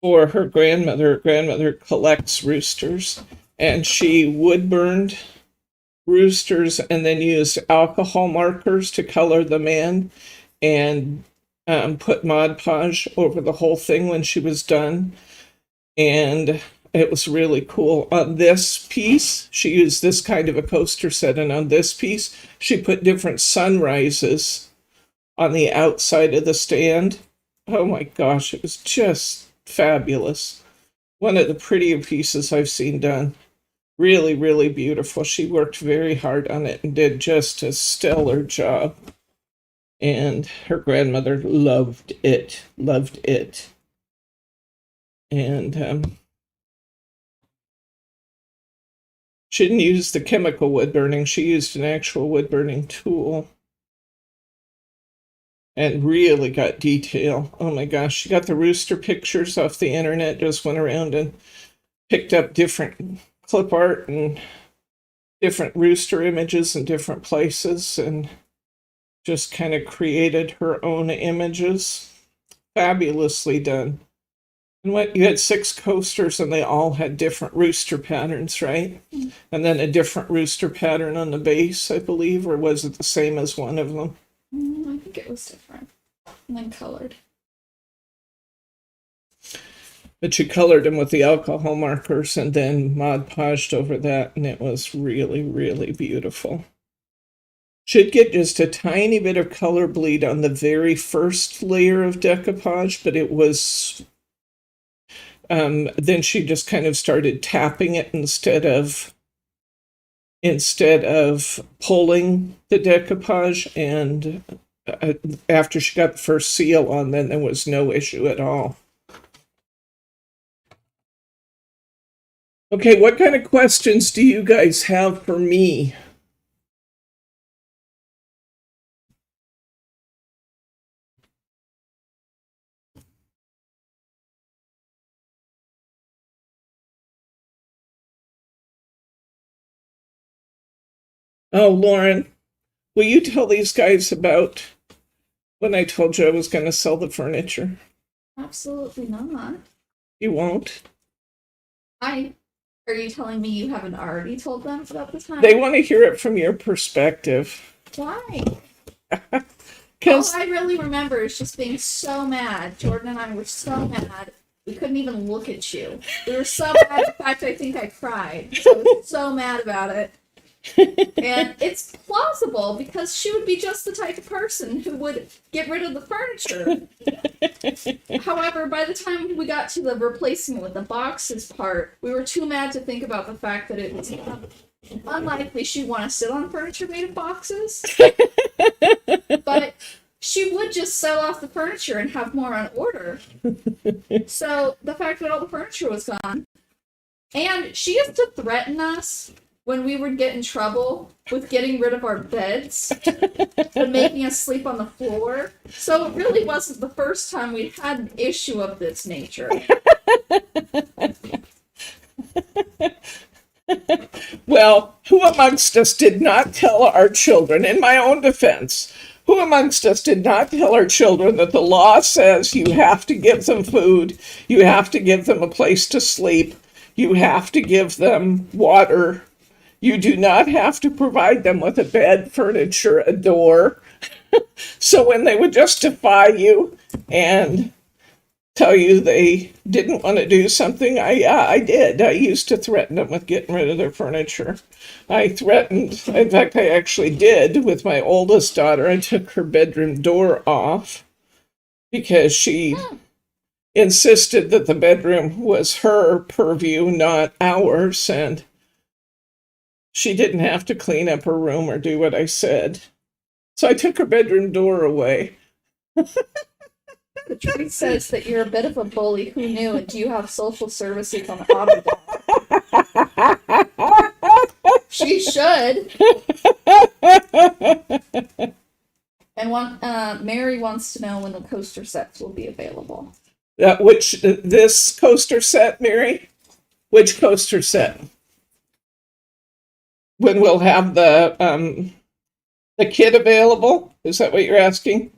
for her grandmother. Her grandmother collects roosters, and she wood burned roosters and then used alcohol markers to color them in, and put Mod Podge over the whole thing when she was done. And it was really cool. On this piece, she used this kind of a coaster set, and on this piece, she put different sunrises on the outside of the stand. Oh my gosh, it was just fabulous. One of the prettier pieces I've seen done. Really, really beautiful. She worked very hard on it and did just a stellar job. And her grandmother loved it, loved it. And she didn't use the chemical wood burning. She used an actual wood burning tool. And really got detail. Oh my gosh, she got the rooster pictures off the internet, just went around and picked up different clip art and different rooster images in different places, and just kind of created her own images. Fabulously done. And what, you had 6 coasters and they all had different rooster patterns, right? And then a different rooster pattern on the base, I believe, or was it the same as one of them? I think it was different. And then colored. But you colored them with the alcohol markers and then Mod Podged over that, and it was really, really beautiful. Should get just a tiny bit of color bleed on the very first layer of decoupage, but it was... then she just kind of started tapping it instead of pulling the decoupage, and after she got the first seal on, then there was no issue at all. Okay, what kind of questions do you guys have for me? Oh, Lauren, will you tell these guys about when I told you I was going to sell the furniture? Absolutely not. You won't? Are you telling me you haven't already told them about the time? They want to hear it from your perspective. Why? All Because I really remember is just being so mad. Jordan and I were so mad. We couldn't even look at you. We were so mad. In fact, I think I cried. I was so mad about it. And it's plausible because she would be just the type of person who would get rid of the furniture. However, by the time we got to the replacing it with the boxes part, we were too mad to think about the fact that it was unlikely she'd want to sit on furniture made of boxes. But she would just sell off the furniture and have more on order. So the fact that all the furniture was gone. And she used to threaten us when we would get in trouble with getting rid of our beds and making us sleep on the floor. So it really wasn't the first time we'd had an issue of this nature. well, who amongst us did not tell our children, in my own defense, who amongst us did not tell our children that the law says you have to give them food, you have to give them a place to sleep, you have to give them water, you do not have to provide them with a bed, furniture, a door. So when they would just defy you and tell you they didn't want to do something, I did. I used to threaten them with getting rid of their furniture. I threatened, in fact, I actually did with my oldest daughter. I took her bedroom door off because she insisted that the bedroom was her purview, not ours, and she didn't have to clean up her room or do what I said. So I took her bedroom door away. The tree says that you're a bit of a bully. Who knew? And do you have social services on Autodesk? She should. And Mary wants to know when the coaster sets will be available. This coaster set, Mary? Which coaster set? When we'll have the kit available? Is that what you're asking?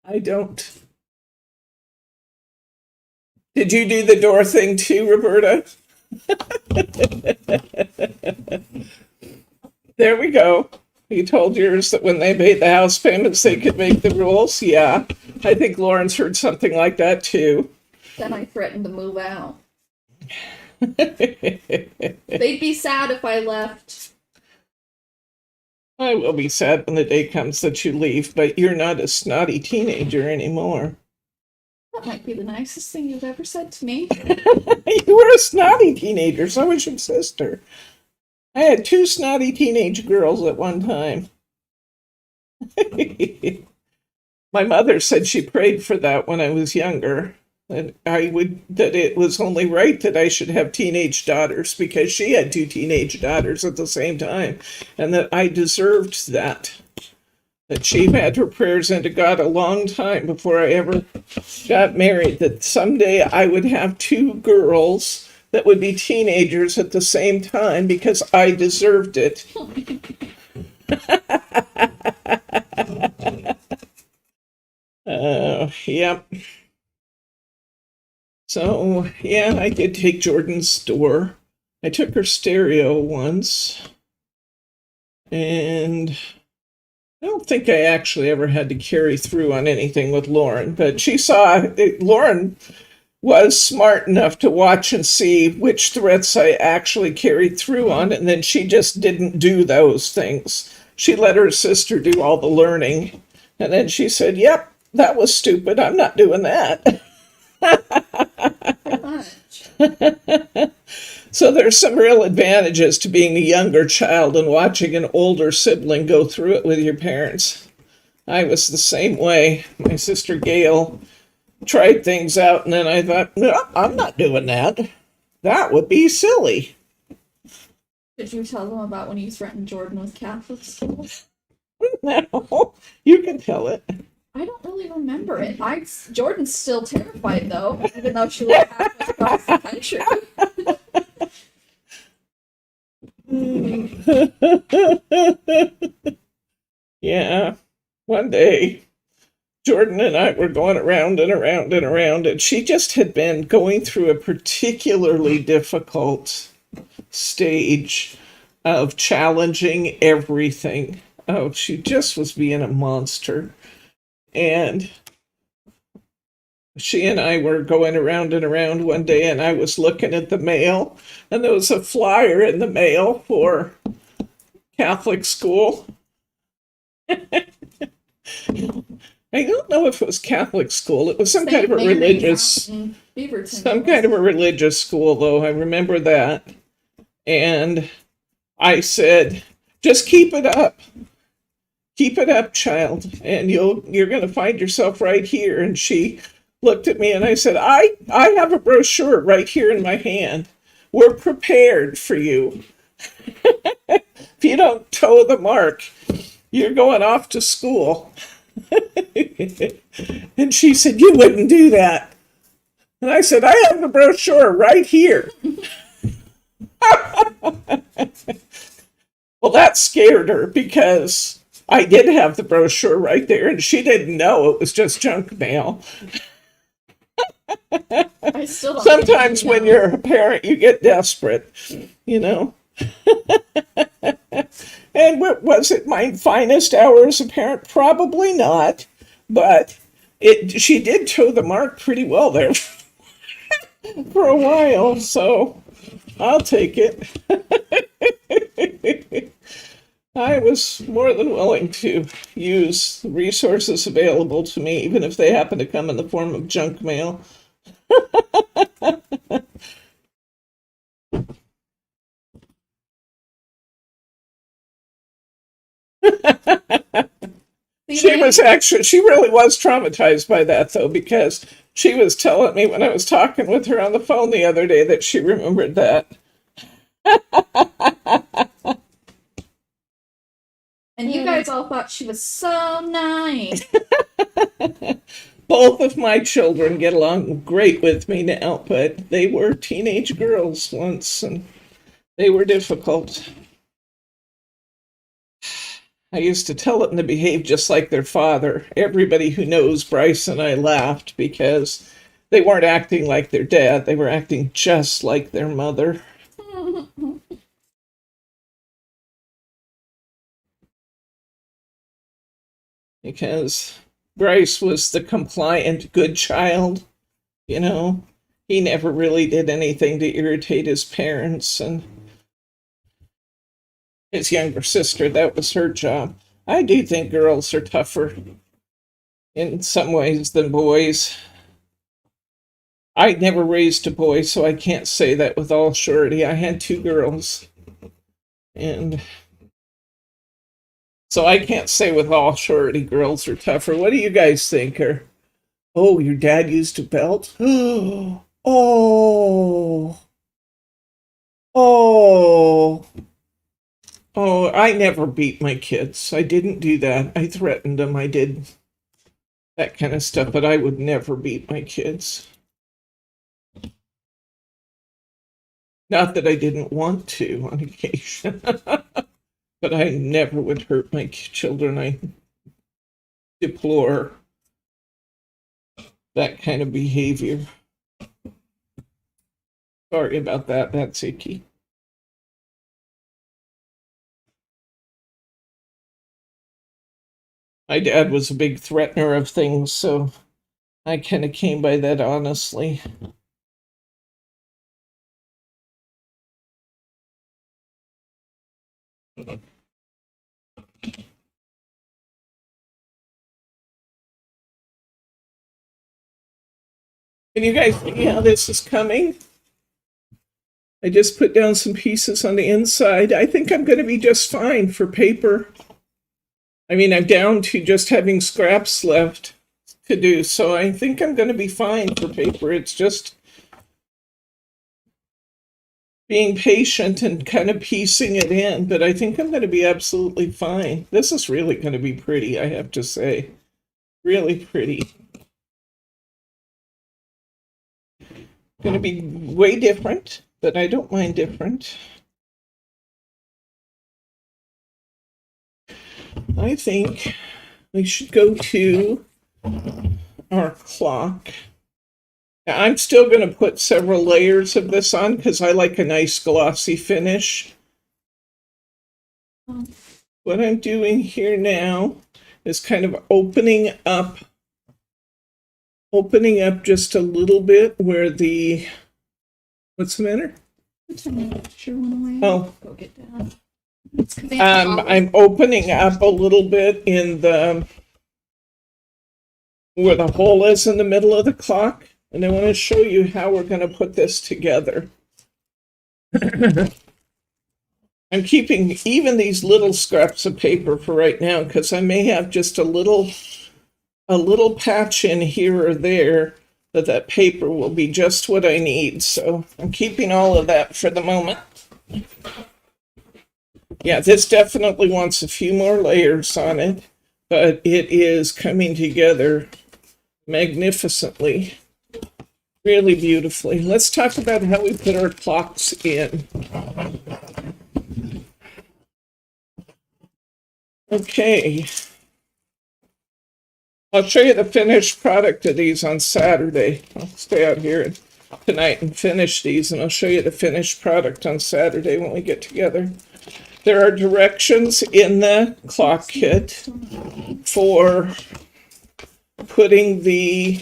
I don't. Did you do the door thing too, Roberta? There we go. You told yours that when they made the house payments, they could make the rules. Yeah, I think Lauren's heard something like that too. Then I threatened to move out. They'd be sad if I left. I will be sad when the day comes that you leave, but you're not a snotty teenager anymore. That might be the nicest thing you've ever said to me. You were a snotty teenager, so was your sister. I had 2 snotty teenage girls at one time. My mother said she prayed for that when I was younger. And that it was only right that I should have teenage daughters because she had two teenage daughters at the same time, and that I deserved that. That she had her prayers into God a long time before I ever got married, that someday I would have two girls that would be teenagers at the same time because I deserved it. Yep. So, yeah, I did take Jordan's door. I took her stereo once. And I don't think I actually ever had to carry through on anything with Lauren, but she saw it. Lauren was smart enough to watch and see which threats I actually carried through on, and then she just didn't do those things. She let her sister do all the learning, and then she said, yep, that was stupid. I'm not doing that. So there's some real advantages to being a younger child and watching an older sibling go through it with your parents. I was the same way. My sister Gail tried things out, and then I thought, no, I'm not doing that. That would be silly. Did you tell them about when you threatened Jordan with Catholic school? No, you can tell it. I don't really remember it. Jordan's still terrified though, even though she was halfway across the country. Yeah, one day Jordan and I were going around and around and around, and she just had been going through a particularly difficult stage of challenging everything. Oh, she just was being a monster. And she and I were going around and around one day, and I was looking at the mail, and there was a flyer in the mail for Catholic school. I don't know if it was Catholic school. It was some kind of a religious, some kind of a religious school, though. I remember that. And I said, just keep it up. Keep it up, child, and you're going to find yourself right here. And she looked at me, and I said, I have a brochure right here in my hand. We're prepared for you. If you don't toe the mark, you're going off to school. And she said, you wouldn't do that. And I said, I have the brochure right here. Well, that scared her because I did have the brochure right there, and she didn't know it was just junk mail. I still don't Sometimes when you're a parent, you get desperate, you know. And was it my finest hour as a parent? Probably not, but she did toe the mark pretty well there for a while, so I'll take it. I was more than willing to use the resources available to me, even if they happen to come in the form of junk mail. She really was traumatized by that, though, because she was telling me when I was talking with her on the phone the other day that she remembered that. And you guys all thought she was so nice. Both of my children get along great with me now, but they were teenage girls once, and they were difficult. I used to tell them to behave just like their father. Everybody who knows Bryce and I laughed because they weren't acting like their dad. They were acting just like their mother. Because Bryce was the compliant, good child. You know, he never really did anything to irritate his parents, and his younger sister, that was her job. I do think girls are tougher in some ways than boys. I never raised a boy, so I can't say that with all surety. I had two girls, and so I can't say with all surety girls are tougher. What do you guys think? Or Oh, your dad used a belt? Oh, oh, oh, I never beat my kids. I didn't do that. I threatened them. I did that kind of stuff, but I would never beat my kids. Not that I didn't want to on occasion, but I never would hurt my children. I deplore that kind of behavior. Sorry about that. That's icky. My dad was a big threatener of things, so I kind of came by that honestly. Can you guys see how this is coming? I just put down some pieces on the inside. I think I'm going to be just fine for paper. I mean, I'm down to just having scraps left to do, so I think I'm going to be fine for paper. It's just being patient and kind of piecing it in, but I think I'm going to be absolutely fine. This is really going to be pretty, I have to say. Really pretty. Going to be way different, but I don't mind different. I think we should go to our clock. Now, I'm still going to put several layers of this on because I like a nice glossy finish. What I'm doing here now is kind of opening up just a little bit where the, what's the matter? Oh, Go get down. It's 'cause they have to I'm opening up a little bit in the, where the hole is in the middle of the clock, and I want to show you how we're going to put this together. I'm keeping even these little scraps of paper for right now because I may have just a little patch in here or there that paper will be just what I need. So I'm keeping all of that for the moment. Yeah, this definitely wants a few more layers on it, but it is coming together magnificently, really beautifully. Let's talk about how we put our clocks in. Okay. I'll show you the finished product of these on Saturday. I'll stay out here tonight and finish these, and I'll show you the finished product on Saturday when we get together. There are directions in the clock kit for putting the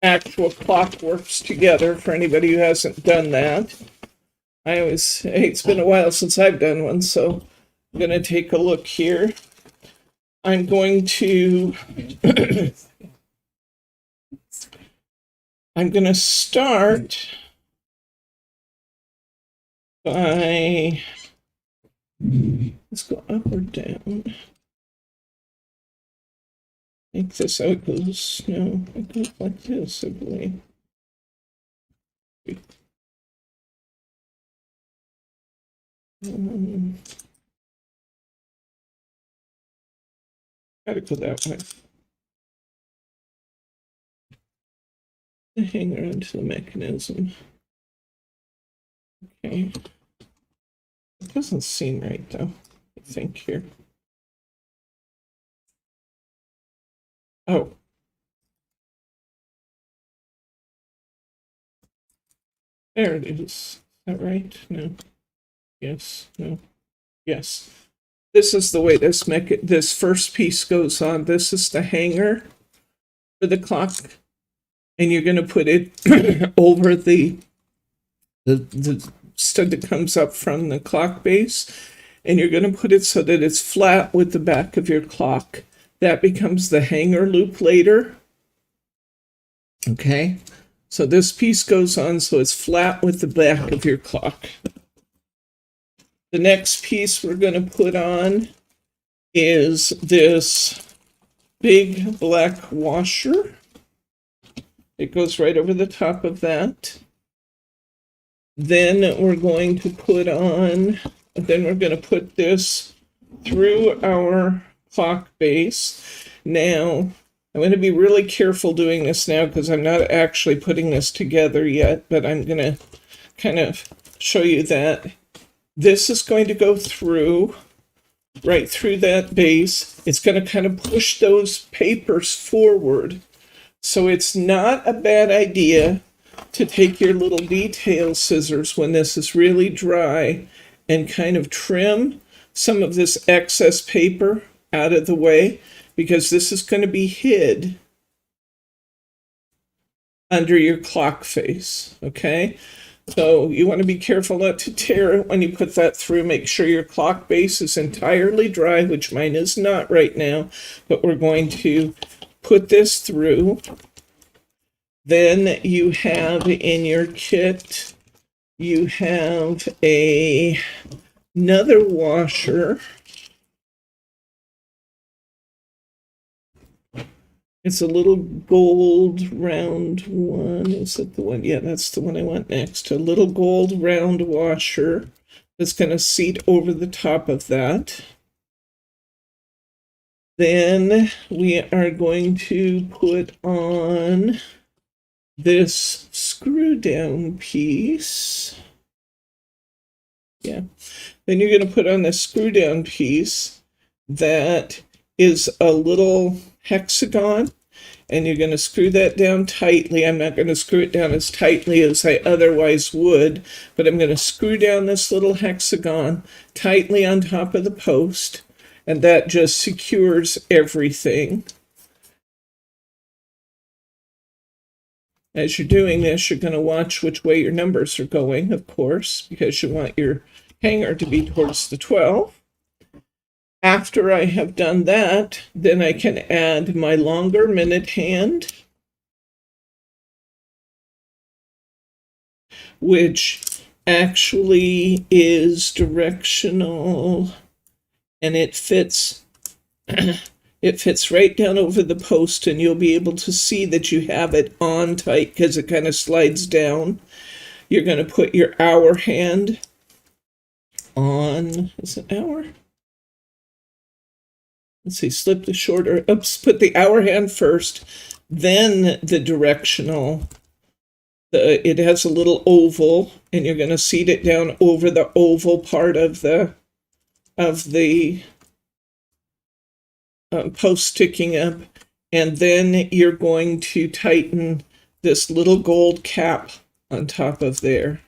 actual clockworks together for anybody who hasn't done that. It's been a while since I've done one, so I'm going to take a look here. I'm going to start by, let's go up or down. I think this how it goes. No, it goes like this, I believe. Gotta go that way. The hanger onto the mechanism. Okay. It doesn't seem right though, I think here. Oh. There it is. Is that right? No. Yes. No. Yes. This is the way this first piece goes on. This is the hanger for the clock, and you're going to put it over the stud that comes up from the clock base, and you're going to put it so that it's flat with the back of your clock. That becomes the hanger loop later. Okay, so this piece goes on so it's flat with the back of your clock. The next piece we're going to put on is this big black washer. It goes right over the top of that. Then we're going to put this through our clock base. Now, I'm going to be really careful doing this now because I'm not actually putting this together yet, but I'm going to kind of show you that this is going to go through, right through that base. It's going to kind of push those papers forward. So it's not a bad idea to take your little detail scissors when this is really dry and kind of trim some of this excess paper out of the way, because this is going to be hid under your clock face, okay? So you want to be careful not to tear it when you put that through. Make sure your clock base is entirely dry, which mine is not right now, but we're going to put this through. Then you have in your kit, you have another washer. It's a little gold round one. Is it the one? Yeah, that's the one I want next. A little gold round washer that's going to seat over the top of that. Then we are going to put on this screw down piece. Yeah. Then you're going to put on this screw down piece that is a little hexagon, and you're going to screw that down tightly. I'm not going to screw it down as tightly as I otherwise would, but I'm going to screw down this little hexagon tightly on top of the post, and that just secures everything. As you're doing this, you're going to watch which way your numbers are going, of course, because you want your hanger to be towards the 12. After I have done that, then I can add my longer minute hand, which actually is directional, and it fits it fits right down over the post, and you'll be able to see that you have it on tight because it kind of slides down. You're going to put your hour hand on, is it hour? Let's see, slip the shorter, put the hour hand first, then the directional. It has a little oval, and you're going to seat it down over the oval part of the post sticking up, and then you're going to tighten this little gold cap on top of there.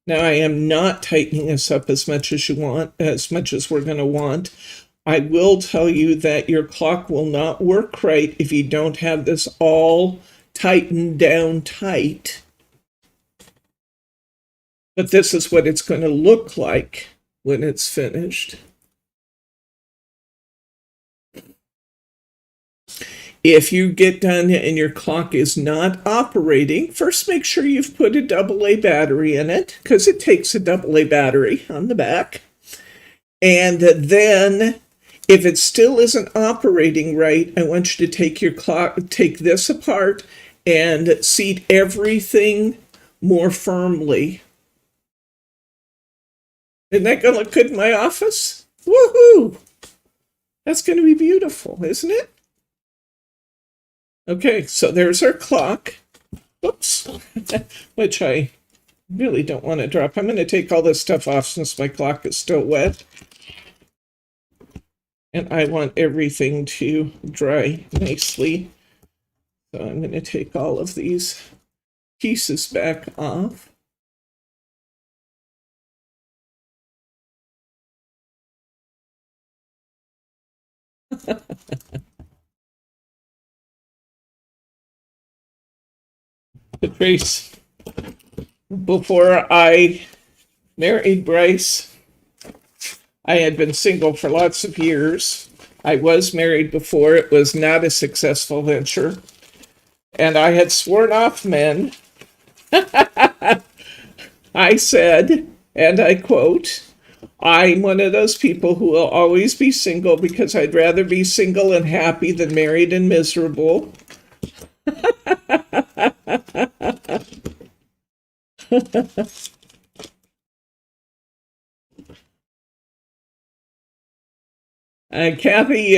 Now I am not tightening this up as much as you want, as much as we're going to want. I will tell you that your clock will not work right if you don't have this all tightened down tight. But this is what it's going to look like when it's finished. If you get done and your clock is not operating, first make sure you've put a AA battery in it, because it takes a AA battery on the back. And then if it still isn't operating right, I want you to take your clock, take this apart and seat everything more firmly. Isn't that going to look good in my office? Woohoo! That's going to be beautiful, isn't it? Okay, so there's our clock. Oops, which I really don't want to drop. I'm going to take all this stuff off since my clock is still wet. And I want everything to dry nicely. So I'm going to take all of these pieces back off. Patrice, before I married Bryce, I had been single for lots of years. I was married before. It was not a successful venture. And I had sworn off men. I said, and I quote, I'm one of those people who will always be single because I'd rather be single and happy than married and miserable. Kathy,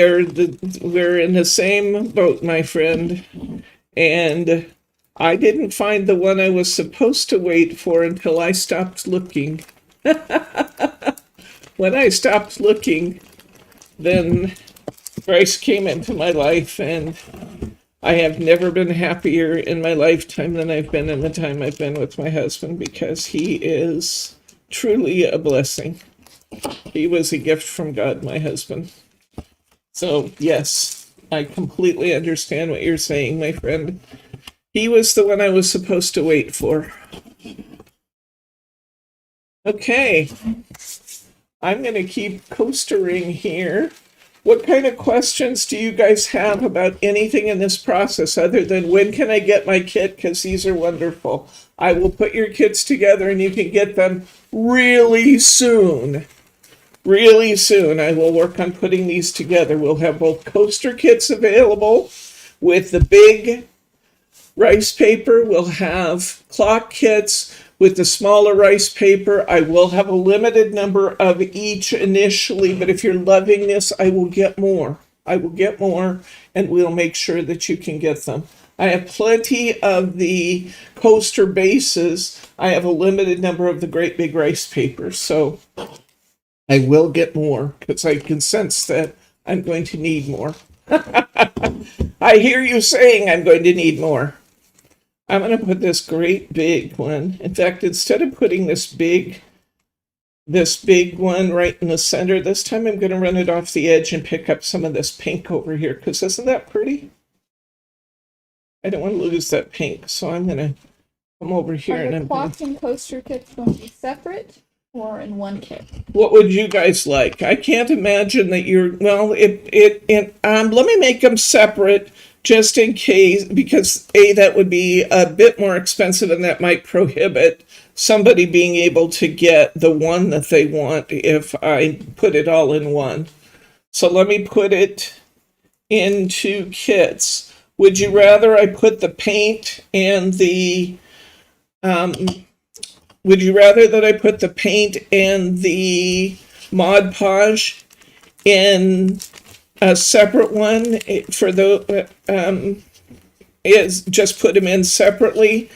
we're in the same boat, my friend. And I didn't find the one I was supposed to wait for until I stopped looking. When I stopped looking, then Bryce came into my life, and I have never been happier in my lifetime than I've been in the time I've been with my husband, because he is truly a blessing. He was a gift from God, my husband. So, yes, I completely understand what you're saying, my friend. He was the one I was supposed to wait for. Okay. I'm going to keep coastering here. What kind of questions do you guys have about anything in this process other than when can I get my kit? Because these are wonderful. I will put your kits together and you can get them really soon. Really soon. I will work on putting these together. We'll have both coaster kits available with the big rice paper. We'll have clock kits with the smaller rice paper. I will have a limited number of each initially, but if you're loving this, I will get more. I will get more, and we'll make sure that you can get them. I have plenty of the coaster bases. I have a limited number of the great big rice papers, so I will get more because I can sense that I'm going to need more. I hear you saying I'm going to need more. I'm going to put this great big one. In fact, instead of putting this big one right in the center, this time I'm going to run it off the edge and pick up some of this pink over here, because isn't that pretty? I don't want to lose that pink, so I'm going to come over here. Are and the clock and coaster kits going to be separate or in one kit? What would you guys like? I can't imagine that you're, well, let me make them separate just in case, because that would be a bit more expensive, and that might prohibit somebody being able to get the one that they want if I put it all in one. So let me put it into kits. Would you rather I put the paint and the, would you rather that I put the paint and the Mod Podge in a separate one for the, is just put them in separately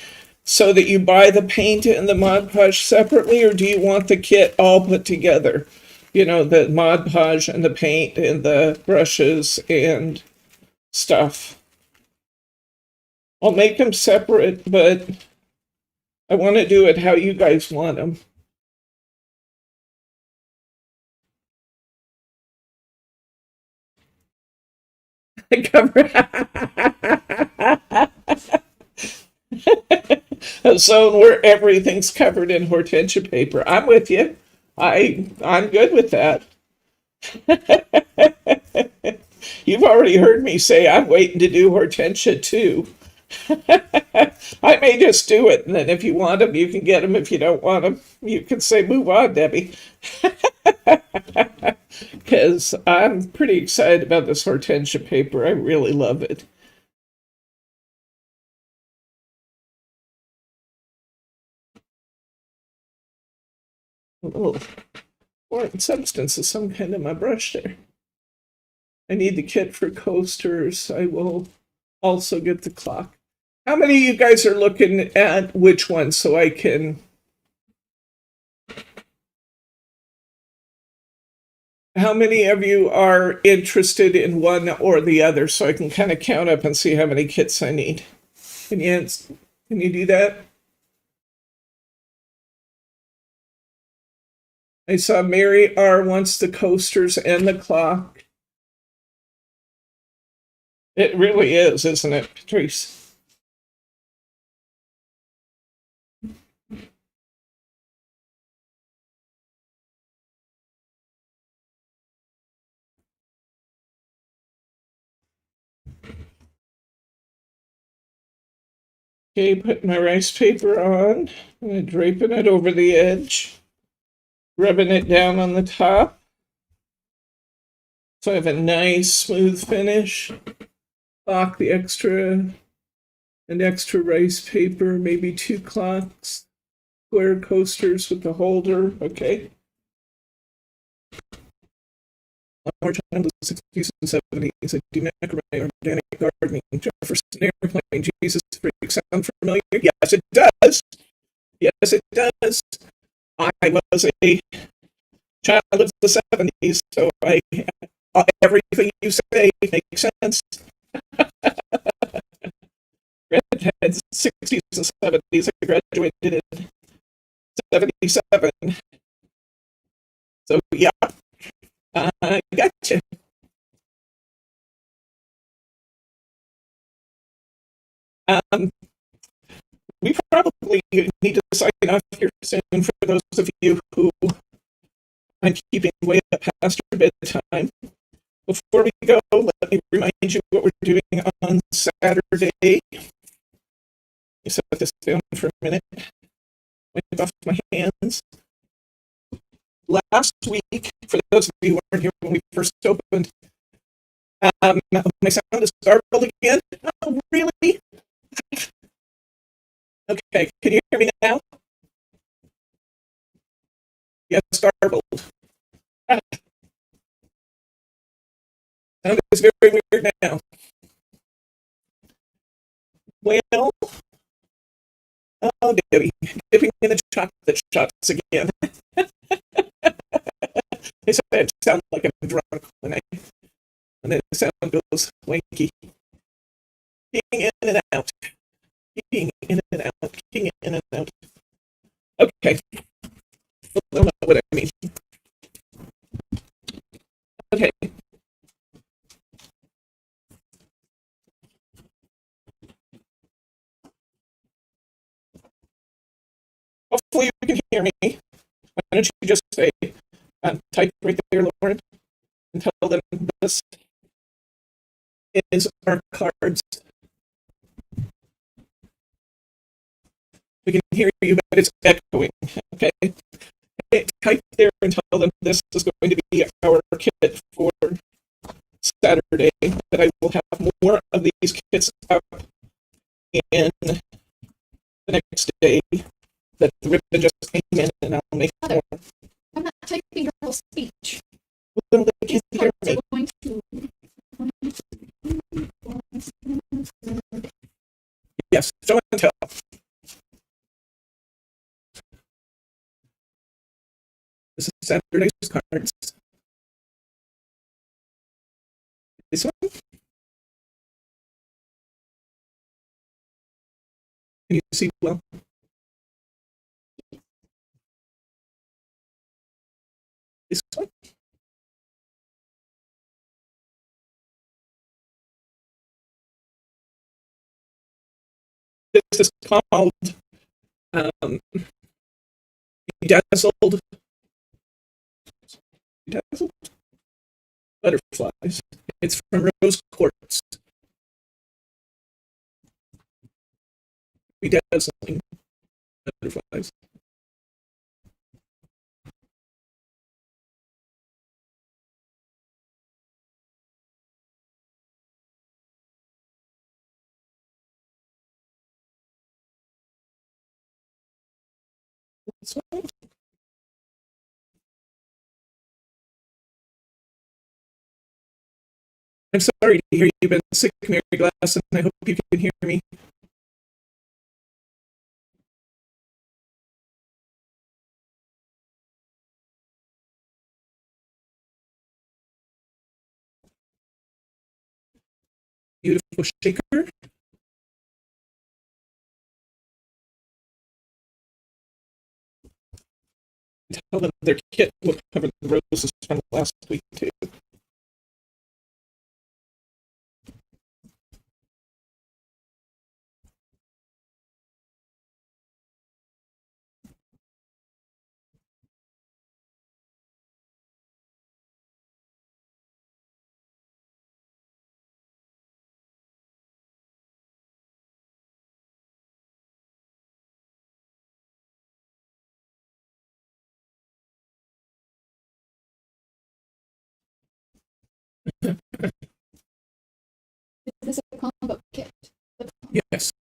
so that you buy the paint and the Mod Podge separately, or do you want the kit all put together? You know, the Mod Podge and the paint and the brushes and stuff. I'll make them separate, but I want to do it how you guys want them. A zone where everything's covered in hortensia paper. I'm with you. I'm good with that. You've already heard me say I'm waiting to do hortensia too. I may just do it, and then if you want them, you can get them. If you don't want them, you can say, move on, Debbie. Because I'm pretty excited about this hortensia paper. I really love it. A little foreign substance of some kind in my brush there. I need the kit for coasters. I will also get the clock. How many of you guys are looking at which one so I can... How many of you are interested in one or the other so I can kind of count up and see how many kits I need? Can you do that? I saw Mary R. wants the coasters and the clock. It really is, isn't it, Patrice? Okay, put my rice paper on. I'm draping it over the edge. rubbing it down on the top. So I have a nice smooth finish. Clock the extra rice paper, maybe 2 clocks, square coasters with the holder, okay? More time to the 60s and 70s. I do macrame, organic gardening, Jefferson Airplane, Jesus Freak. Sound familiar? Yes, it does. Yes, it does. I was a child of the 70s, so everything you say makes sense. Redheads, 60s and 70s. I graduated in 77. So, yeah, I gotcha. Um, we probably need to sign off here soon for those of you who I'm keeping way up past your bedtime. Before we go, let me remind you what we're doing on Saturday. You set this down for a minute. Wipe off my hands. Last week, for those of you who weren't here when we first opened, my sound is garbled again. Oh, really? Okay, can you hear me now? Yes, garbled. Sound is very weird now. Well, oh, Debbie, dipping in the chocolate shots again. They said I sound like I'm drunk when the sound goes wanky. Kicking in and out. Kicking in and out. Kicking in and out. Okay. I don't know what I mean. Okay. Hopefully you can hear me. Why don't you just say, type right there, Lauren, and tell them this is our cards. We can hear you, but it's echoing. Okay. Type there and tell them this is going to be our kit for Saturday. That I will have more of these kits up in the next day. That the ribbon just came in, and I'll make more. I'm not typing your whole speech. Well, they can't hear me. Going to... Yes, show and tell. This is Saturday's cards. This one? Can you see well? This one? This is called Bedazzled Butterflies. It's from Rose Quartz. Bedazzling Butterflies. This one? I'm sorry to hear you've been sick, Mary Glass, and I hope you can hear me. Beautiful shaker. Tell them their kit will cover the roses from last week, too. This is a combo kit. Yes.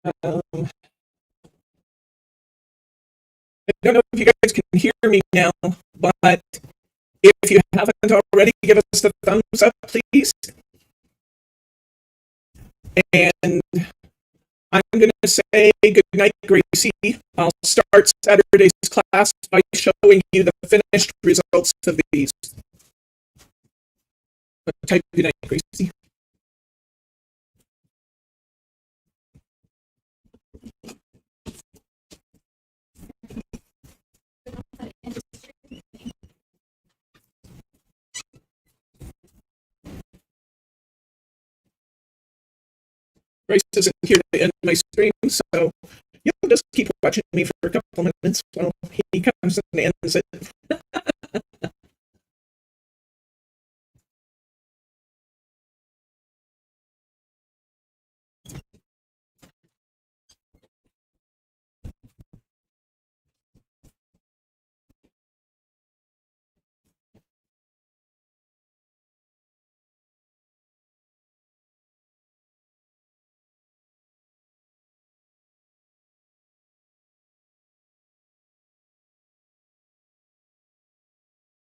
I don't know if you guys can hear me now, but if you haven't already, give us the thumbs up, please. And I'm going to say good night, Gracie. I'll start Saturday's class by showing you the finished results of these. Type good night, Gracie. Grace isn't here to end my stream, so you'll just keep watching me for a couple minutes while he comes and ends it.